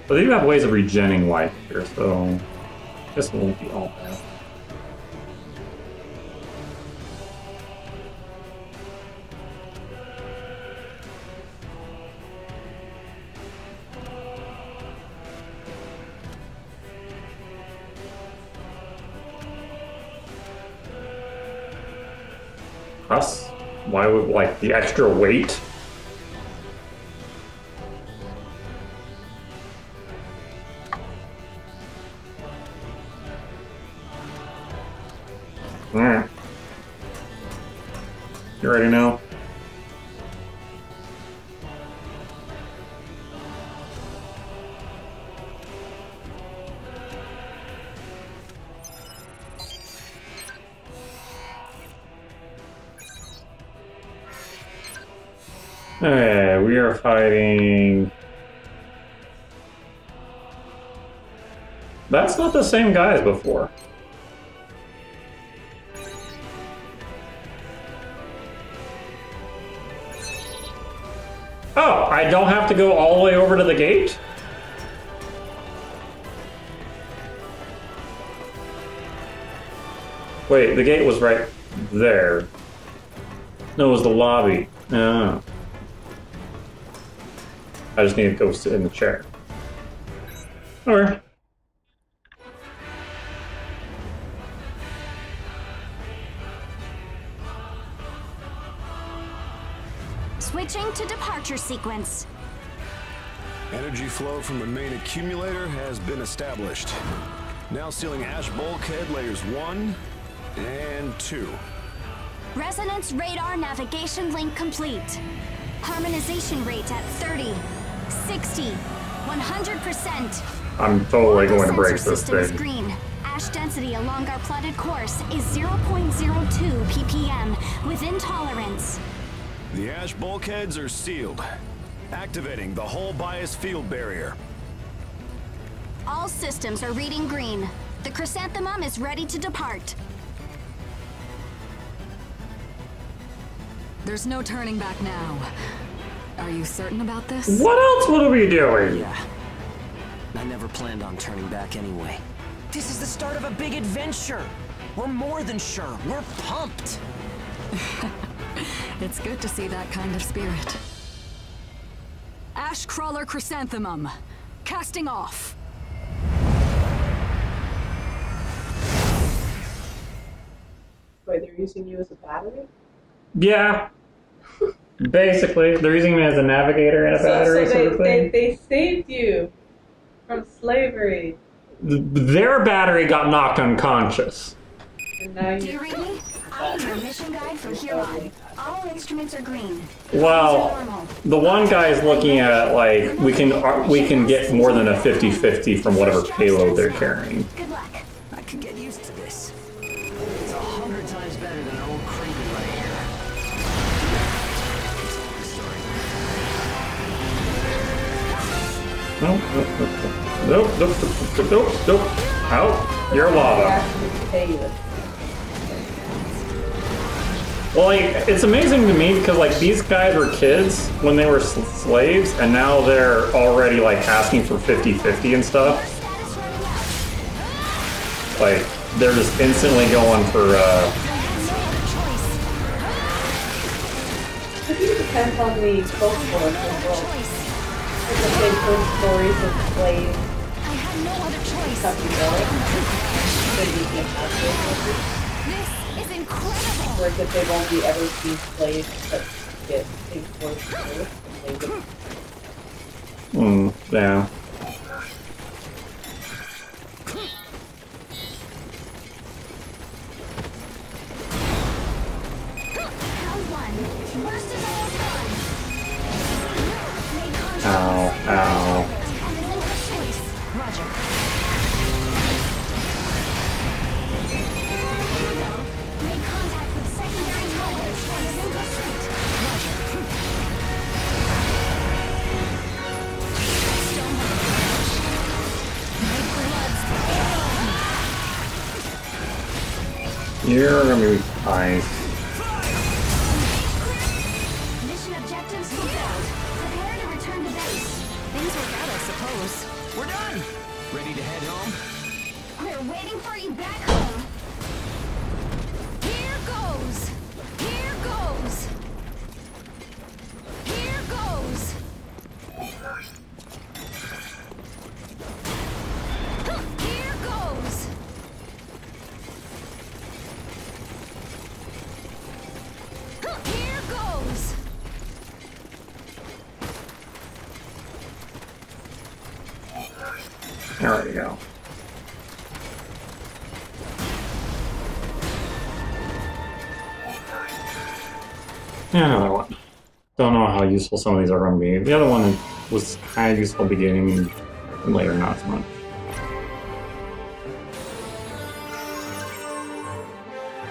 But they do have ways of regenning life here, so I guess it won't be all bad. Us? Why would, like, the extra weight? Alright. You ready now? Hey, we are fighting... That's not the same guy as before. Oh, I don't have to go all the way over to the gate? Wait, the gate was right there. No, it was the lobby. Oh. I just need to go sit in the chair. Alright. Switching to departure sequence. Energy flow from the main accumulator has been established. Now sealing ash bulkhead layers 1 and 2. Resonance radar navigation link complete. Harmonization rate at 30, 60, 100%. I'm totally going to break Sensor this system is thing. green. Ash density along our plotted course is 0.02 ppm, within tolerance. The ash bulkheads are sealed. Activating the hull bias field barrier. All systems are reading green. The chrysanthemum is ready to depart. There's no turning back now. Are you certain about this? What else would we be doing? Yeah. I never planned on turning back anyway. This is the start of a big adventure. We're more than sure. We're pumped. It's good to see that kind of spirit. Ash Crawler Chrysanthemum. Casting off. Wait, they're using you as a battery? Yeah. Basically, they're using me as a navigator and a battery so sort of thing. they saved you from slavery. their battery got knocked unconscious. And now Do you you're read me? I need your mission guide from here on. All instruments are green. Well, Normal. the one guy is looking at like we can get more than a 50-50 from whatever payload they're carrying. Good luck. I could get used to this. It's 100 times better than an old creepy right here. It's a long story. Nope. Out. You're lava. actually pay you. Well, like, it's amazing to me because, like, these guys were kids when they were slaves, and now they're already, like, asking for 50-50 and stuff. Like, they're just instantly going for, I think it depends on the folklore as well. If they told stories of slaves I had no other choice. coming going, then you can have those. This is incredible. Whereas if they've only ever seen slaves that get things close to earth, and they would yeah. Round one. Worst is almost done. Made contact Ow, with ow. and no other choice. Roger. Made contact with secondary towers and single street. Roger. Still no approach. Made bloods. You're gonna be nice. Mission objectives fulfilled. Prepare to return to base. Things work out, I suppose. We're done! Ready to head home? We're waiting for you back home. Here goes. Here goes. Here goes. Here goes. Here goes. There we go. Yeah, another one. Don't know how useful some of these are going to be. The other one was kind of useful beginning and later not so much.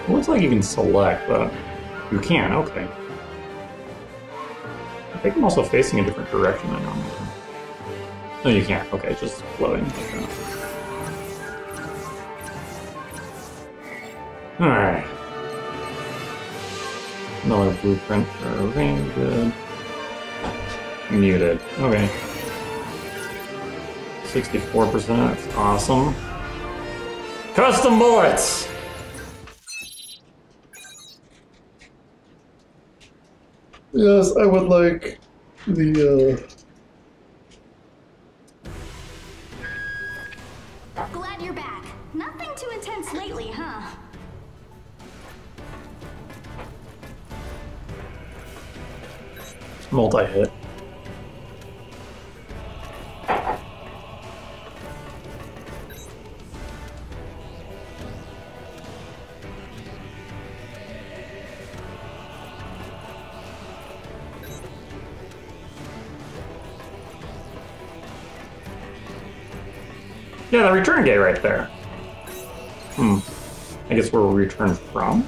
It looks like you can select, but you can, okay. I think I'm also facing a different direction than normal. No, you can't. Okay, it's just floating. Okay. Alright. Another blueprint for everything. Good. Muted. Okay. 64%. That's awesome. Custom bullets! Yes, I would like the, Glad you're back. Nothing too intense lately, huh? multi-hit. Yeah, the return gate right there. I guess where we return from?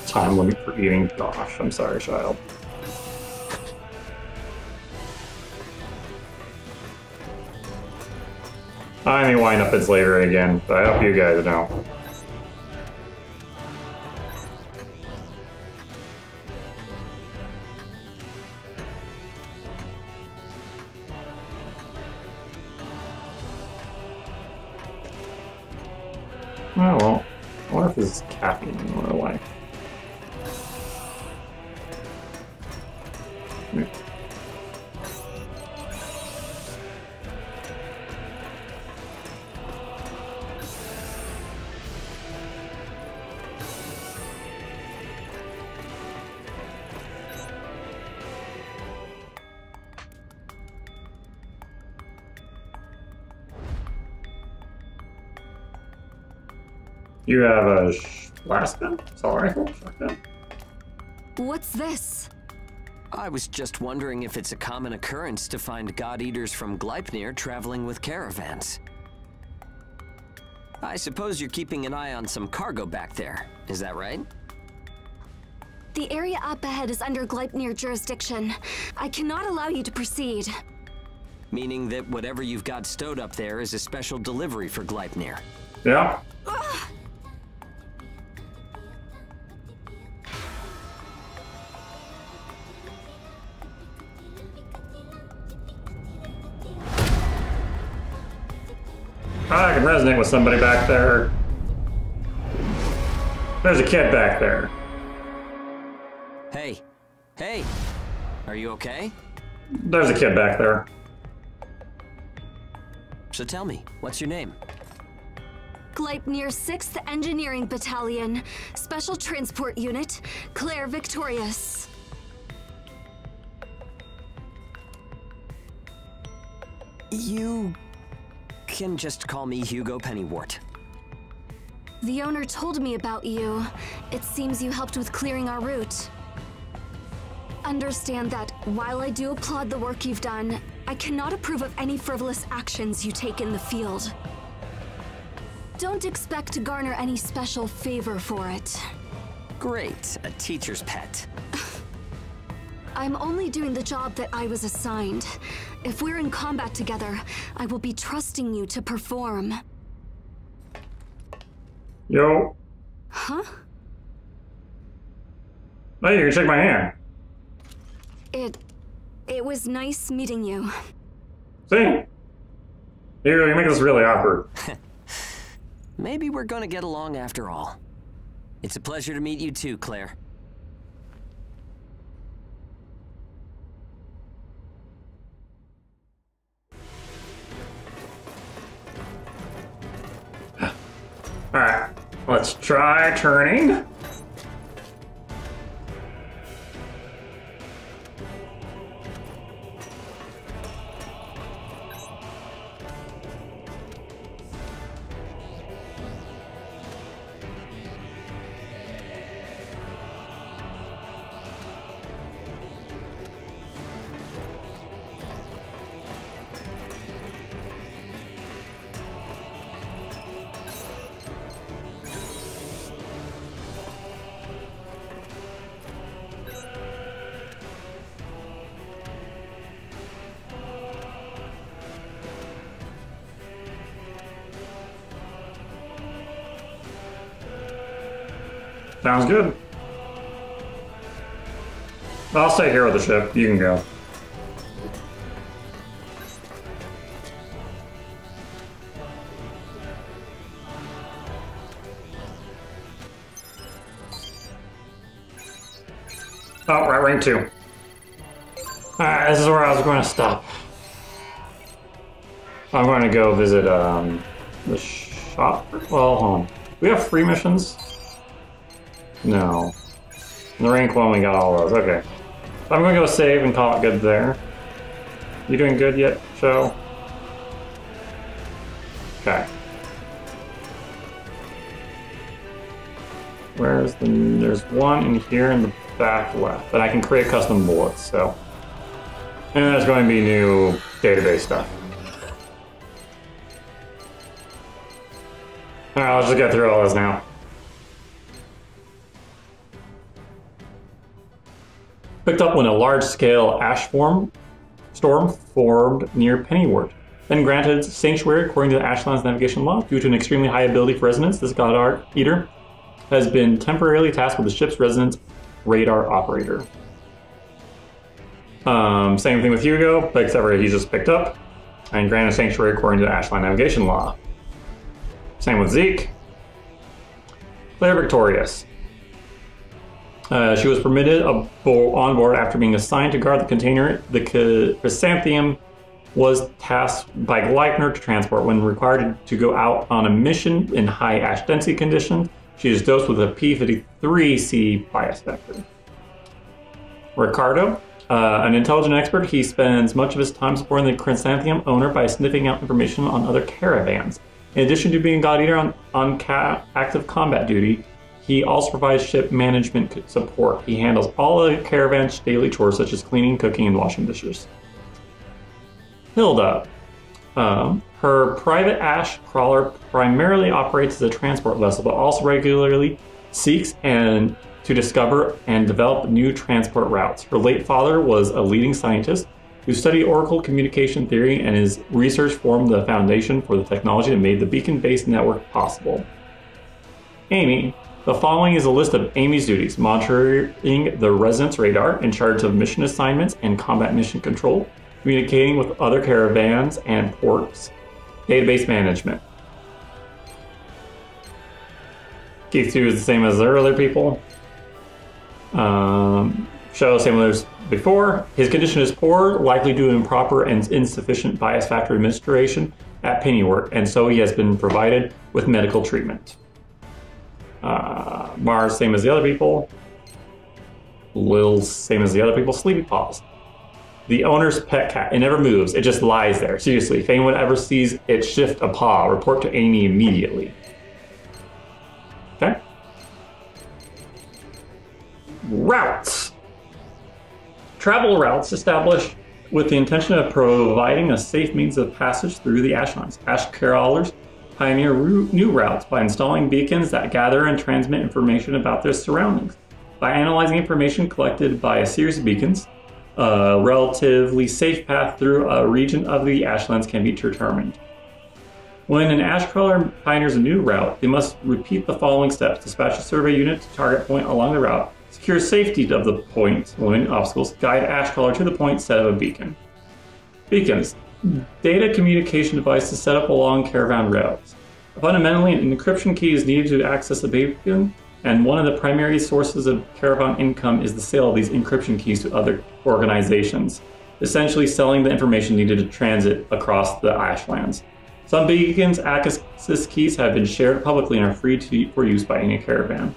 Time limit for eating. Gosh, I'm sorry, child. I may wind up as later again, but I hope you guys know. Oh well, I wonder if this is caffeine in real life. You have a blast gun? Assault rifle? Shotgun? What's this? I was just wondering if it's a common occurrence to find God-eaters from Gleipnir traveling with caravans. I suppose you're keeping an eye on some cargo back there, is that right? The area up ahead is under Gleipnir jurisdiction. I cannot allow you to proceed. Meaning that whatever you've got stowed up there is a special delivery for Gleipnir. Yeah. I can resonate with somebody back there. There's a kid back there. Hey. Hey! Are you okay? There's a kid back there. So tell me, what's your name? Gleipnir 6th Engineering Battalion, Special Transport Unit, Claire Victorious. You can just call me Hugo Pennywort. The owner told me about you. It seems you helped with clearing our route. Understand that while I do applaud the work you've done, I cannot approve of any frivolous actions you take in the field. Don't expect to garner any special favor for it. Great, a teacher's pet. I'm only doing the job that I was assigned. If we're in combat together, I will be trusting you to perform. Yo. Huh? Hey, you can shake my hand. It was nice meeting you. See? You make this really awkward. Maybe we're gonna get along after all. It's a pleasure to meet you too, Claire. Alright, let's try turning. Sounds good. I'll stay here with the ship. You can go. Oh, right, rank 2. Alright, this is where I was going to stop. I'm going to go visit the shop. Well, hold on. We have free missions? No. In the rank 1 we got all those. Okay. I'm going to go save and call it good there. You doing good yet, Show? Okay. Where's the... There's one in here in the back left. But I can create custom bullets, so... And there's going to be new database stuff. Alright, let's just get through all this now. Picked up when a large-scale ash storm formed near Pennywort. Then granted sanctuary according to the Ashlands navigation law. Due to an extremely high ability for resonance, this God Eater has been temporarily tasked with the ship's resonance radar operator. Same thing with Hugo, except for he just picked up. And granted sanctuary according to the Ashland navigation law. Same with Zeke. Claire Victorious. She was permitted on board after being assigned to guard the container the Chrysanthemum was tasked by Gleipnir to transport. When required to go out on a mission in high ash density conditions, she is dosed with a P-53C bias vector. Ricardo, an intelligent expert, he spends much of his time supporting the Chrysanthemum owner by sniffing out information on other caravans. In addition to being God Eater on active combat duty, he also provides ship management support. He handles all the caravan's daily chores such as cleaning, cooking, and washing dishes. Hilda. Her private ash crawler primarily operates as a transport vessel, but also regularly seeks to discover and develop new transport routes. Her late father was a leading scientist who studied Oracle communication theory, and his research formed the foundation for the technology that made the beacon-based network possible. Amy. The following is a list of Amy's duties: monitoring the Resonance radar, in charge of mission assignments and combat mission control, communicating with other caravans and ports, database management. Keith 2 is the same as the earlier people. Shadow, same as before. His condition is poor, likely due to improper and insufficient bias factor administration at Pennyworth, and so he has been provided with medical treatment. Mars, same as the other people. Lil's same as the other people. Sleepy Paws. The owner's pet cat. It never moves. It just lies there. Seriously, if anyone ever sees it shift a paw, report to Amy immediately. Okay. Routes. Travel routes established with the intention of providing a safe means of passage through the Ashlands. Ash crawlers pioneer new routes by installing beacons that gather and transmit information about their surroundings. By analyzing information collected by a series of beacons, a relatively safe path through a region of the Ashlands can be determined. When an ash crawler pioneers a new route, they must repeat the following steps: dispatch a survey unit to target point along the route, secure safety of the point, eliminate obstacles, guide ash crawler to the point, set up a beacon. Beacons. Data communication devices set up along caravan routes. Fundamentally, an encryption key is needed to access a beacon, and one of the primary sources of caravan income is the sale of these encryption keys to other organizations, essentially selling the information needed to transit across the Ashlands. Some beacons' access keys have been shared publicly and are free for use by any caravan.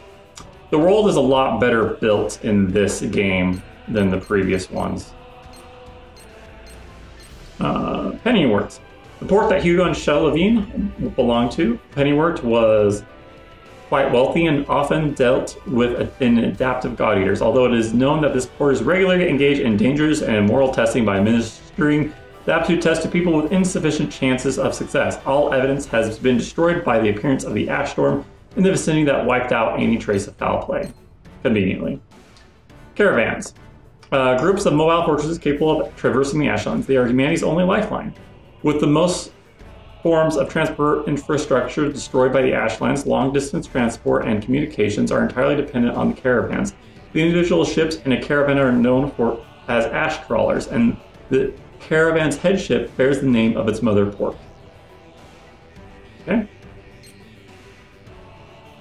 The world is a lot better built in this game than the previous ones. Pennyworth. The port that Hugo and Shell Levine belonged to, Pennyworth, was quite wealthy and often dealt with in adaptive God Eaters, although it is known that this port is regularly engaged in dangerous and immoral testing by administering the aptitude test to people with insufficient chances of success. All evidence has been destroyed by the appearance of the ash storm in the vicinity that wiped out any trace of foul play. Conveniently. Caravans. Groups of mobile fortresses capable of traversing the Ashlands. They are humanity's only lifeline. With the most forms of transport infrastructure destroyed by the Ashlands, long-distance transport and communications are entirely dependent on the caravans. The individual ships in a caravan are known as ash crawlers, and the caravan's head ship bears the name of its mother port. Okay.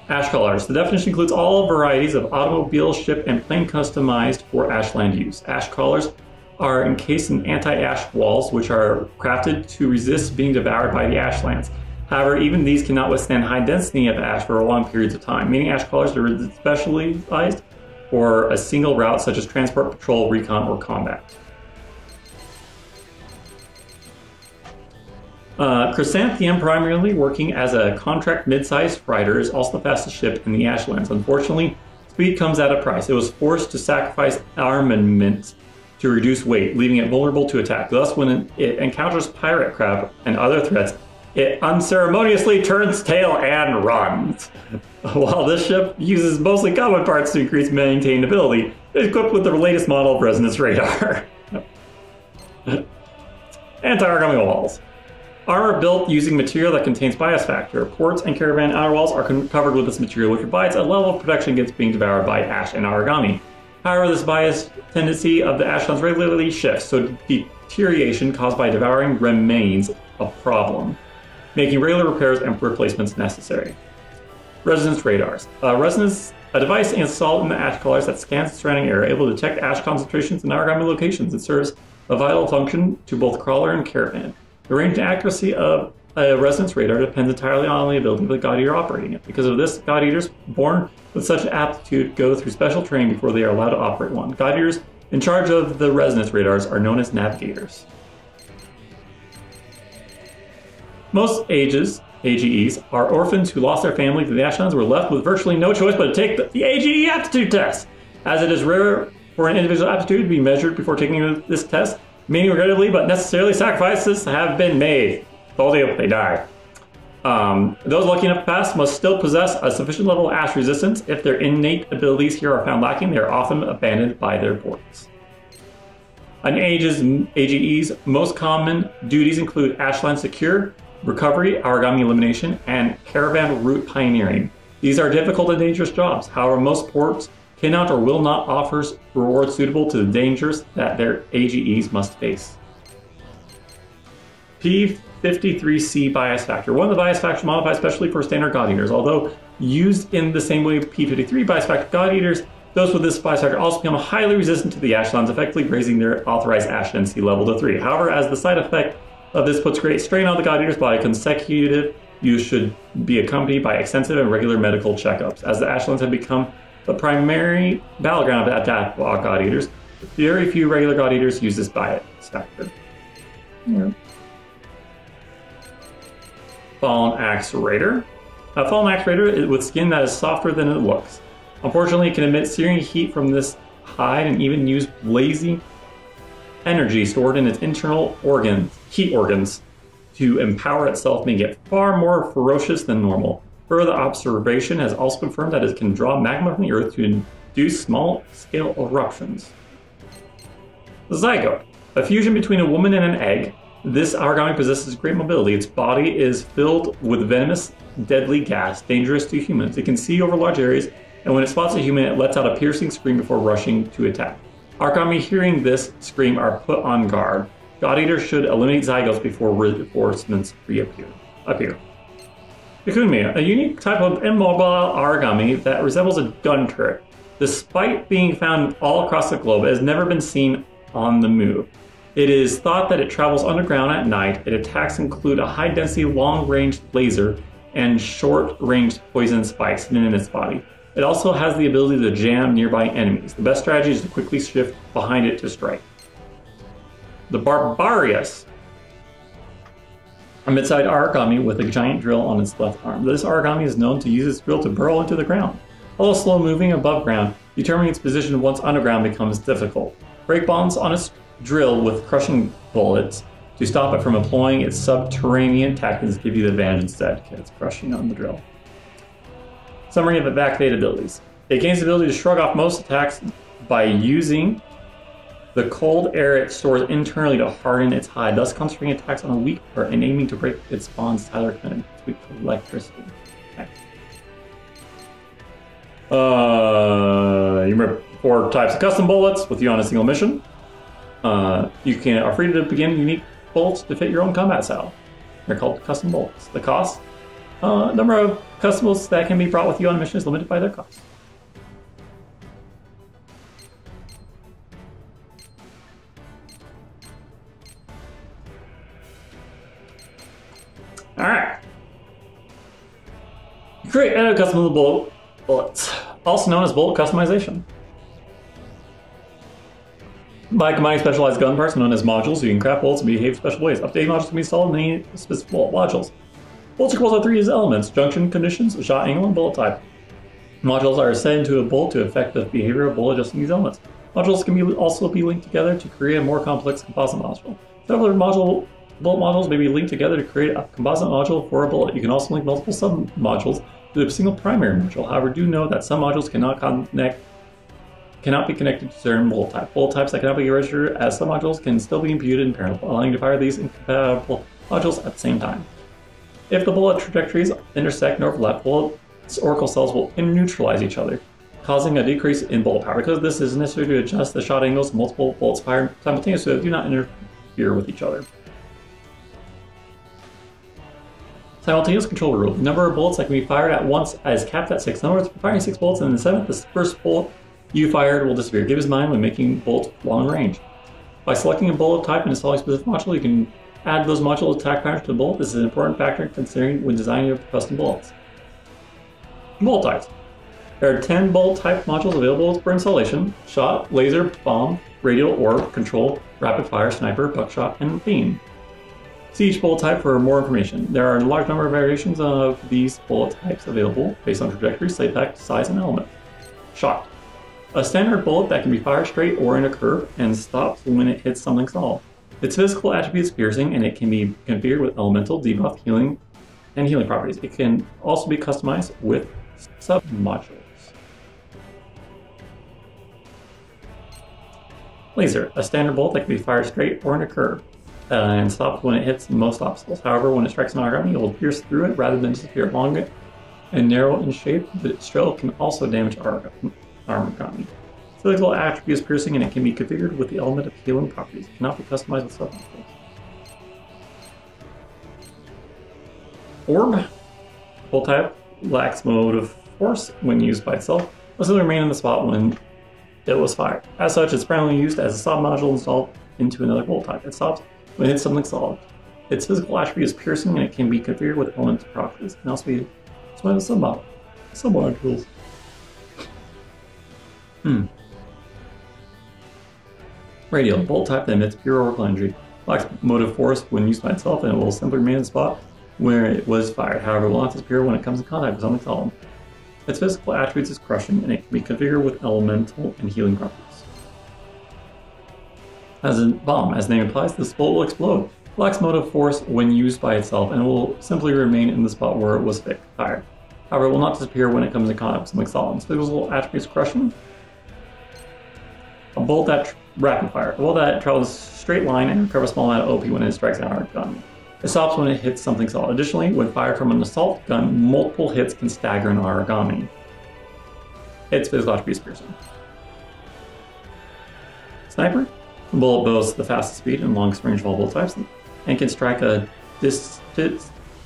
Ash crawlers. The definition includes all varieties of automobile, ship, and plane customized for ashland use. Ash crawlers are encased in anti-ash walls, which are crafted to resist being devoured by the ashlands. However, even these cannot withstand high density of ash for long periods of time. Many ash crawlers are specialized for a single route, such as transport, patrol, recon, or combat. Chrysanthemum, primarily working as a contract mid-sized freighter, is also the fastest ship in the Ashlands. Unfortunately, speed comes at a price. It was forced to sacrifice armament to reduce weight, leaving it vulnerable to attack. Thus, when it encounters pirate craft and other threats, it unceremoniously turns tail and runs. While this ship uses mostly common parts to increase maintainability, it is equipped with the latest model of Resonance radar. Anti-Origami walls. Armor built using material that contains bias factor. Ports and caravan outer walls are covered with this material, which provides a level of protection against being devoured by ash and origami. However, this bias tendency of the Ashlands regularly shifts, so deterioration caused by devouring remains a problem, making regular repairs and replacements necessary. Resonance radars. A device installed in the ash crawlers that scans the surrounding area, able to detect ash concentrations and origami locations. It serves a vital function to both crawler and caravan. The range and accuracy of a resonance radar depends entirely on the ability of the God Eater operating it. Because of this, God Eaters born with such aptitude go through special training before they are allowed to operate one. God Eaters in charge of the resonance radars are known as navigators. Most ages AGEs are orphans who lost their family to the Ashlands were left with virtually no choice but to take the AGE aptitude test. As it is rare for an individual aptitude to be measured before taking this test, many regrettably but necessarily sacrifices have been made. Told you, they die. Those lucky enough to pass must still possess a sufficient level of ash resistance. If their innate abilities here are found lacking, they are often abandoned by their ports. An AGE's most common duties include Ashland Secure, Recovery, Origami Elimination, and Caravan Route Pioneering. These are difficult and dangerous jobs. However, most ports cannot or will not offer rewards suitable to the dangers that their AGEs must face. P53C Bias Factor. One of the bias factors modified especially for standard God Eaters. Although used in the same way P53 Bias Factor God Eaters, those with this bias factor also become highly resistant to the Ashlands, effectively raising their authorized ash density level to 3. However, as the side effect of this puts great strain on the God Eater's body, consecutive use should be accompanied by extensive and regular medical checkups. As the Ashlands have become the primary battleground of adaptable God Eaters, very few regular God Eaters use this bias factor. Yeah. Fallen Axe Raider. A Fallen Axe Raider is with skin that is softer than it looks. Unfortunately, it can emit searing heat from this hide and even use blazing energy stored in its internal heat organs, to empower itself, making it far more ferocious than normal. Further observation has also confirmed that it can draw magma from the earth to induce small-scale eruptions. The Zygote. A fusion between a woman and an egg, this origami possesses great mobility. Its body is filled with venomous, deadly gas, dangerous to humans. It can see over large areas, and when it spots a human, it lets out a piercing scream before rushing to attack. Origami hearing this scream are put on guard. God Eaters should eliminate Zygotes before reinforcements appear. Pikunmi, a unique type of immobile origami that resembles a gun turret. Despite being found all across the globe, it has never been seen on the move. It is thought that it travels underground at night. Its attacks include a high-density, long-range laser and short-range poison spikes hidden in its body. It also has the ability to jam nearby enemies. The best strategy is to quickly shift behind it to strike. The Barbarius, a mid-sized origami with a giant drill on its left arm. This origami is known to use its drill to burrow into the ground. Although slow-moving above ground, determining its position once underground becomes difficult. Break bonds on its drill with crushing bullets to stop it from employing its subterranean tactics give you the advantage instead. Okay, it's crushing on the drill. Summary of its activated abilities. It gains the ability to shrug off most attacks by using the cold air it stores internally to harden its hide, thus concentrating attacks on a weak part and aiming to break its bonds to electricity. Okay. You remember 4 types of custom bullets with you on a single mission. You are free to begin unique bullets to fit your own combat style. They're called custom bullets. The cost? Number of custom bullets that can be brought with you on a mission is limited by their cost. Alright. Create edit customizable bullets, also known as bullet customization. By combining specialized gun parts known as modules, you can craft bullets and behave special ways. Updated modules can be installed in any specific bullet modules. Bullets are composed of 3 elements: junction conditions, shot angle, and bullet type. Modules are assigned to a bullet to affect the behavior of bullet adjusting these elements. Modules can also be linked together to create a more complex composite module. Several bullet modules may be linked together to create a composite module for a bullet. You can also link multiple sub-modules to a single primary module. However, do know that some modules cannot be connected to certain bullet types. Bullet types that cannot be registered as sub-modules can still be imputed in parallel, allowing you to fire these incompatible modules at the same time. If the bullet trajectories intersect and overlap, bullets' oracle cells will neutralize each other, causing a decrease in bullet power. Because this is necessary to adjust the shot angles of multiple bullets fired simultaneously so they do not interfere with each other. Simultaneous control rule. The number of bullets that can be fired at once is capped at 6. In other words, if firing 6 bullets and in the 7th, the first bullet you fired will disappear. Keep this in mind when making bullets long range. By selecting a bullet type and installing a specific module, you can add those module attack patterns to the bullet. This is an important factor considering when designing your custom bullets. Bullet types. There are 10 bullet type modules available for installation: shot, laser, bomb, radial, orb, control, rapid fire, sniper, buckshot, and beam. See each bullet type for more information. There are a large number of variations of these bullet types available based on trajectory, slate pack, size, and element. Shot. A standard bullet that can be fired straight or in a curve and stops when it hits something solid. Its physical attribute is piercing, and it can be configured with elemental, debuff, healing, and healing properties. It can also be customized with sub-modules. Laser. A standard bullet that can be fired straight or in a curve and stops when it hits most obstacles. However, when it strikes an Aragami, it will pierce through it rather than disappear. Long and narrow in shape, the shell can also damage Aragami. Physical attribute is piercing, and it can be configured with the element of healing properties. It cannot be customized with sub-modules. Orb. Bolt type lacks motive force when used by itself. Must only remain in the spot when it was fired. as such, it's primarily used as a sub-module installed into another bolt type. It stops when it hits something solid. Its physical attribute is piercing, and it can be configured with elemental properties. It can also be sub modules. Radial, bolt type that emits pure orbital energy. Lacks motive force when used by itself, and it will simply remain in the spot where it was fired. However, it will not disappear when it comes in contact with something solid. Its physical attributes is crushing, and it can be configured with elemental and healing properties. As a bomb, as the name implies, this bolt will explode. It lacks motive force when used by itself, and it will simply remain in the spot where it was fired. However, it will not disappear when it comes in contact with something solid. Its physical attributes crushing. A bolt that rapid fire. A bolt that travels a straight line and recovers a small amount of OP when it strikes an Aragami. It stops when it hits something solid. Additionally, when fired from an assault gun, multiple hits can stagger an Aragami. Its physical attribute is piercing. Sniper. The bullet boasts the fastest speed and longest range of all bullet types, and can strike a distant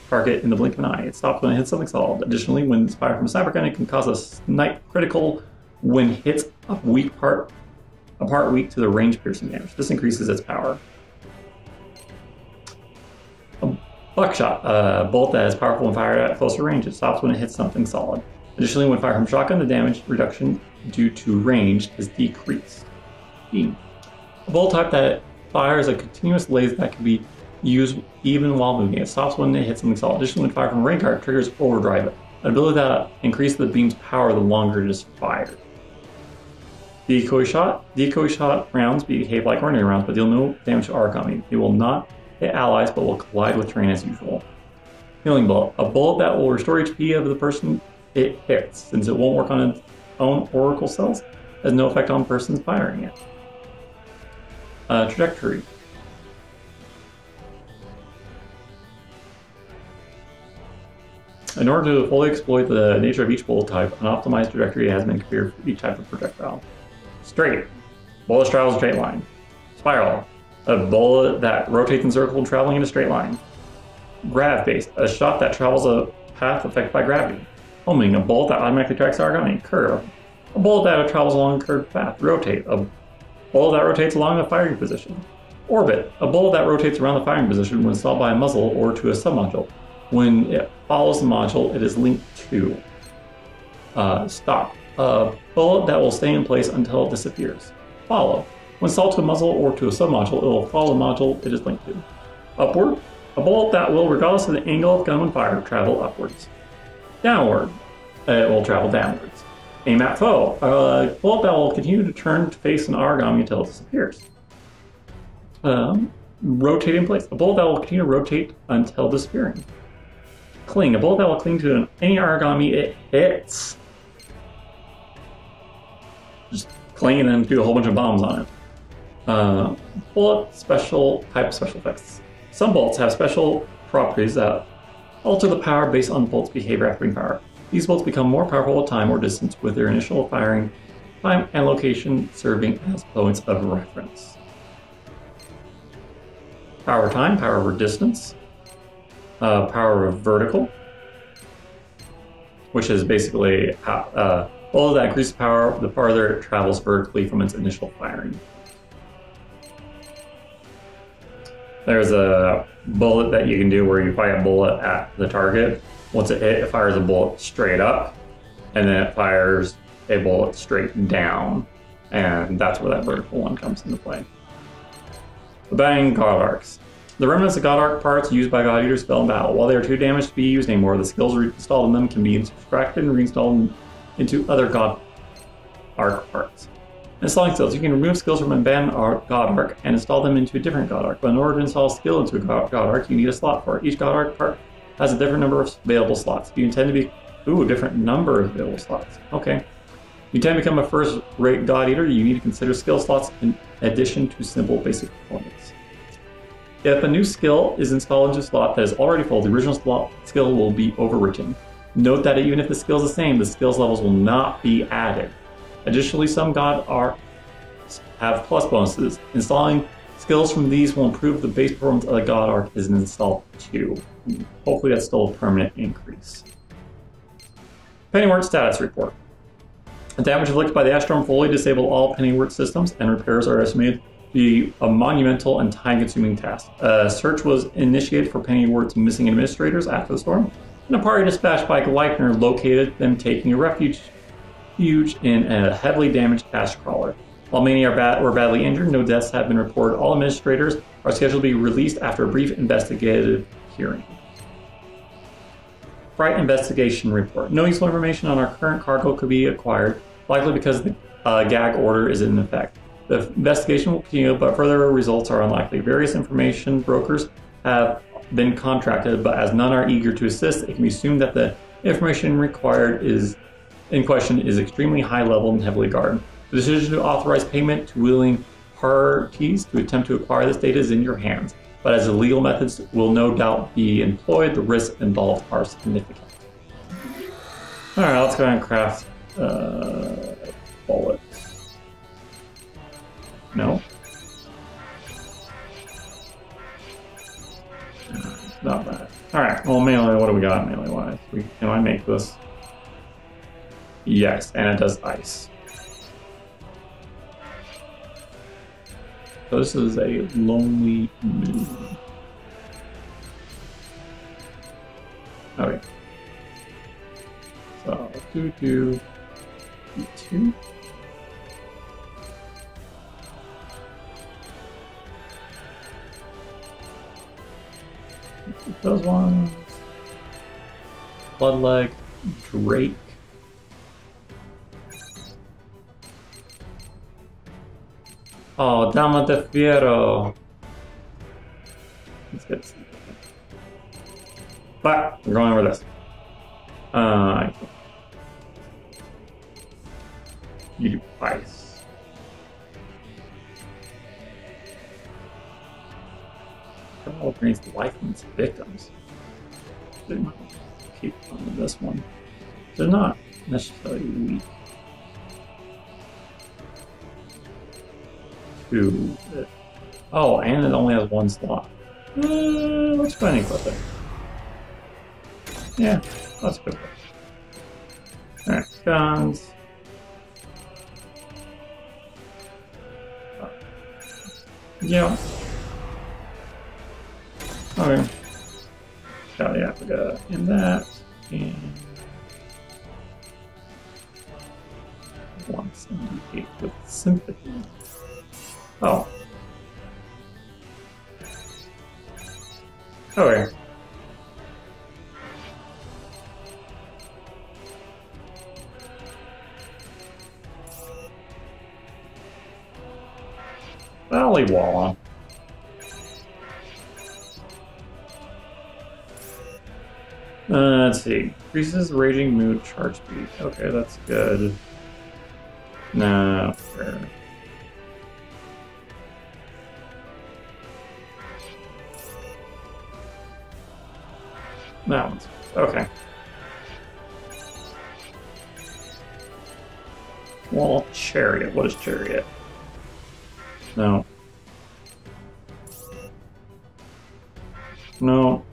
target in the blink of an eye. It stops when it hits something solid. Additionally, when it's fired from a sniper gun, it can cause a snipe critical when hits a part weak to the range piercing damage. This increases its power. A buckshot, a bolt that is powerful when fired at closer range. It stops when it hits something solid. Additionally, when fired from shotgun, the damage reduction due to range is decreased. Beam. A bolt type that fires a continuous laser that can be used even while moving. It stops when it hits something solid. Additionally, when fired from a rain guard, triggers overdrive, an ability that increases the beam's power the longer it is fired. Decoy shot. Decoy shot rounds behave like ordinary rounds, but deal no damage to Aragami. They will not hit allies, but will collide with terrain as usual. Healing bullet. A bullet that will restore HP of the person it hits, since it won't work on its own oracle cells, has no effect on persons firing it. Trajectory. In order to fully exploit the nature of each bullet type, an optimized trajectory has been configured for each type of projectile. Straight. Bullet travels a straight line. Spiral. A bullet that rotates in circle traveling in a straight line. Grav-based. A shot that travels a path affected by gravity. Homing. A bullet that automatically tracks Aragami. Curve. A bullet that travels along a curved path. Rotate. A bullet that rotates along the firing position. Orbit. A bullet that rotates around the firing position when stopped by a muzzle or to a submodule. When it follows the module, it is linked to. Stop. A bullet that will stay in place until it disappears. Follow. When stalled to a muzzle or to a submodule, it will follow the module it is linked to. Upward. A bullet that will, regardless of the angle of gun when fired, travel upwards. Downward. It will travel downwards. Aim at foe. A bullet that will continue to turn to face an Aragami until it disappears. Rotate in place. A bullet that will continue to rotate until disappearing. Cling. A bullet that will cling to any Aragami it hits. Just cling and then do a whole bunch of bombs on it. Bullet special effects. Some bullets have special properties that alter the power based on the bullet's behavior after being fired. These bullets become more powerful at time or distance with their initial firing time and location serving as points of reference. Power over time, power over distance, power over vertical, which is basically all of that increases power the farther it travels vertically from its initial firing. There's a bullet that you can do where you fire a bullet at the target. Once it hits, it fires a bullet straight up, and then it fires a bullet straight down, and that's where that vertical one comes into play. The Bang guard arcs. The remnants of God Arc parts used by God Eaters fell in battle. While they are too damaged to be used anymore, the skills installed in them can be extracted and reinstalled into other God Arc parts. Installing skills. You can remove skills from an abandoned God Arc and install them into a different God Arc. But in order to install a skill into a God Arc, you need a slot for it. Each God Arc part has a different number of available slots. If you intend to be... Ooh, a different number of available slots. Okay. If you intend to become a first-rate God Eater, you need to consider skill slots in addition to simple basic performance. If a new skill is installed into a slot that is already full, the original skill will be overwritten. Note that even if the skill is the same, the skills levels will not be added. Additionally, some God Arcs have plus bonuses. Installing skills from these will improve the base performance of the God Arc is installed too. Hopefully that's still a permanent increase. Pennywort status report. The damage inflicted by the Ash Storm fully disabled all Pennywort systems, and repairs are estimated to be a monumental and time-consuming task. A search was initiated for Pennywort's missing administrators after the storm, and a party dispatched by Gleipnir located them taking a refuge in a heavily damaged Ash Crawler. While many were badly injured, no deaths have been reported. All administrators are scheduled to be released after a brief investigative hearing. Fright investigation report. No useful information on our current cargo could be acquired, likely because the gag order is in effect. The investigation will continue, but further results are unlikely. Various information brokers have been contracted, but as none are eager to assist, it can be assumed that the information in question is extremely high level and heavily guarded. The decision to authorize payment to willing parties to attempt to acquire this data is in your hands. But as the legal methods will no doubt be employed, the risks involved are significant. Alright, let's go ahead and craft bullets. No? Not bad. Alright, well melee, what do we got melee-wise? Can I make this? Yes, and it does ice. So this is a lonely moon. Okay. So do 2. Those ones. Bloodleg, Drake. Oh, Dama de Fiero. Let's get some. But we're going over this. You do ice. All brings life from its victims. They might keep on this one. They're not necessarily weak. Oh, and it only has one slot. Let's go ahead and equip it. Yeah, let's equip it. Alright, guns. Yeah. Okay. Got the Africa in that. And 178 with sympathy. Oh. Okay. I'll leave wall on. Let's see. Increases raging mood charge speed. Okay, that's good. No, fair. That one's okay. Well, chariot. What is chariot? No. No.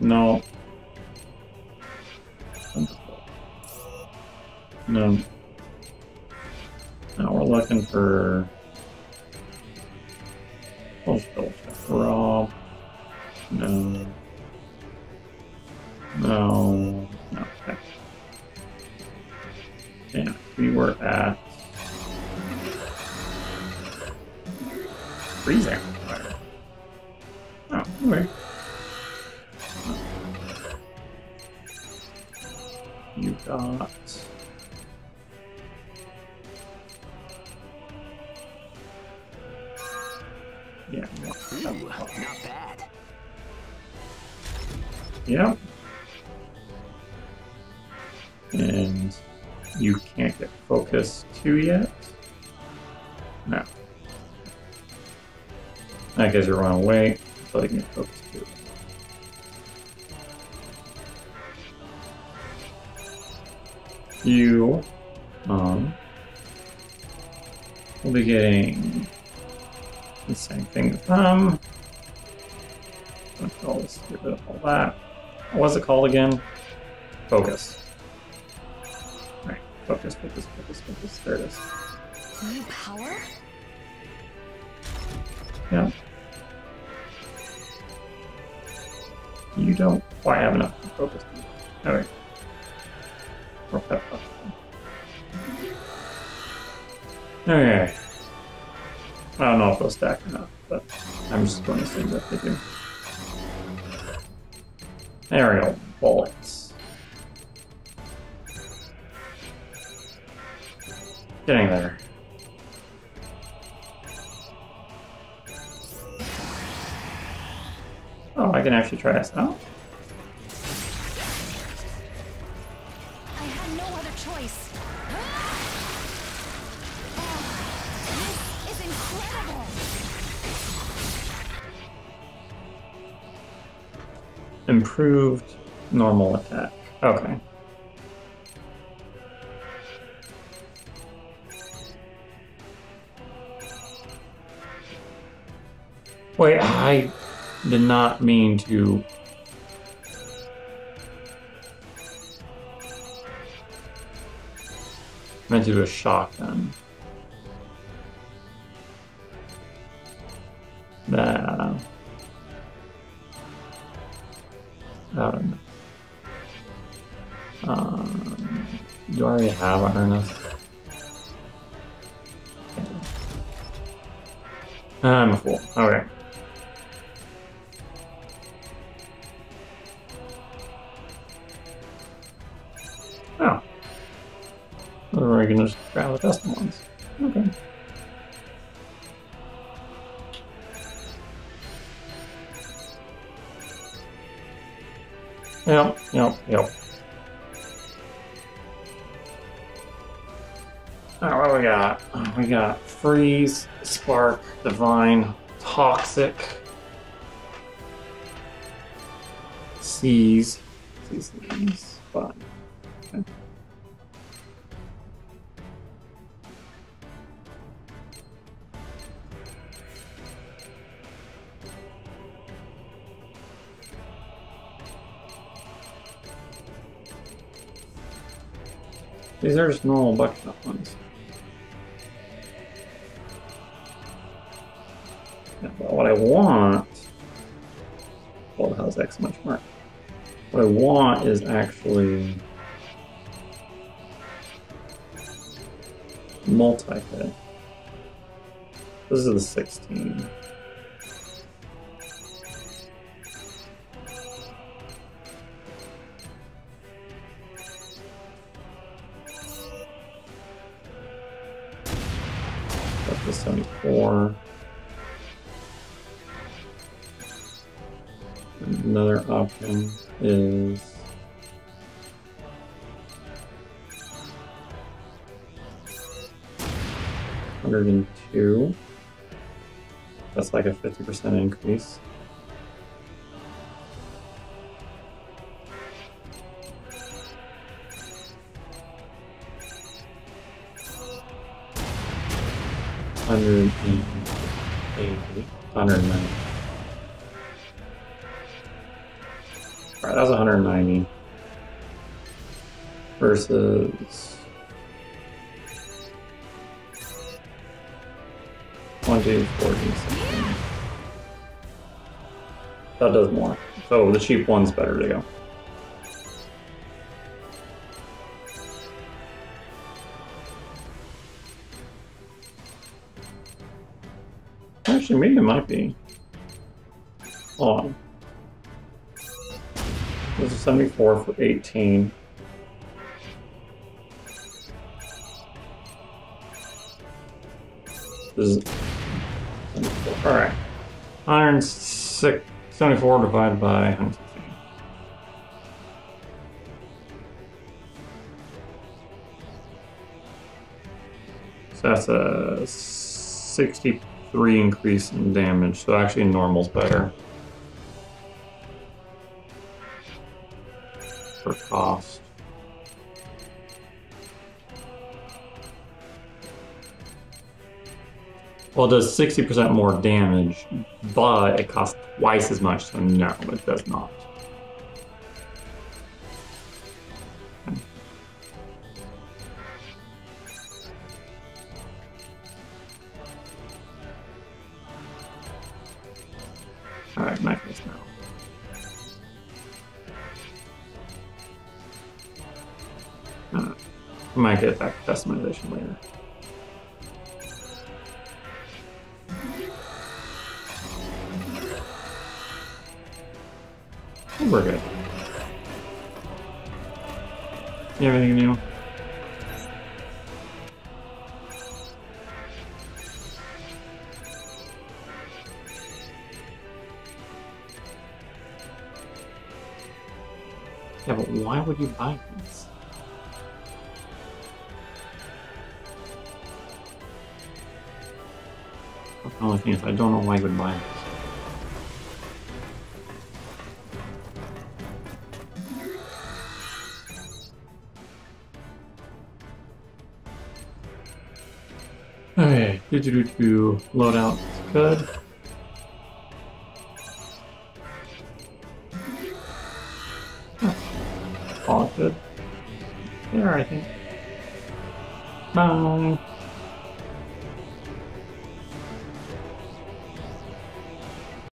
No. No. Now we're looking for. Let's double check. Rob. No. No. No. Okay. Yeah, we were at Oh, anyway. You got... Yeah. Ooh, not bad. Yep. And you can't get focus 2 yet? No. I guess you run away until you can get focus 2. You will be getting the same thing with them. I'm gonna get rid of all that. What's it called again? Focus. Right, focus, focus, focus, focus. There it is. New power? Yeah. You don't quite have enough focus. Alright. Okay. I don't know if they'll stack or not, but I'm just going to assume that they do. There we go. Bullets. Getting there. Oh, I can actually try this out. I had no other choice. This is incredible. Improved normal attack. Okay. Wait, I did not mean to. I meant to do a shotgun. Nah. I don't know. Do I already have a harness? I'm a fool. Okay. Oh. Or I can just grab the custom ones. Okay. Yep. Alright, what do we got? We got Freeze, Spark, Divine, Toxic, Seize, fine. Okay. These are just normal bucket ones. Yeah, but what I want... Well, the hell's exclamation mark? What I want is actually... multi-hit. This is the 16. That's the 74. Another option is $102. That's like a 50% increase. $180, $190. Alright, that was 190 versus 140. That does more. So the cheap one's better to go. Actually, maybe it might be. Hold on. This is 74 for 18. This is 74. Alright. 174 divided by 116. So that's a 63 increase in damage. So actually normal's better. For cost. Well, it does 60% more damage, but it costs twice as much, so no, it does not. Alright, Magnus now. I might get back to customization later. We're good. You have anything new? Yeah, but why would you buy these? The only thing is, I don't know why you would buy this. Okay, loadout is good. All good. There, I think. Bye.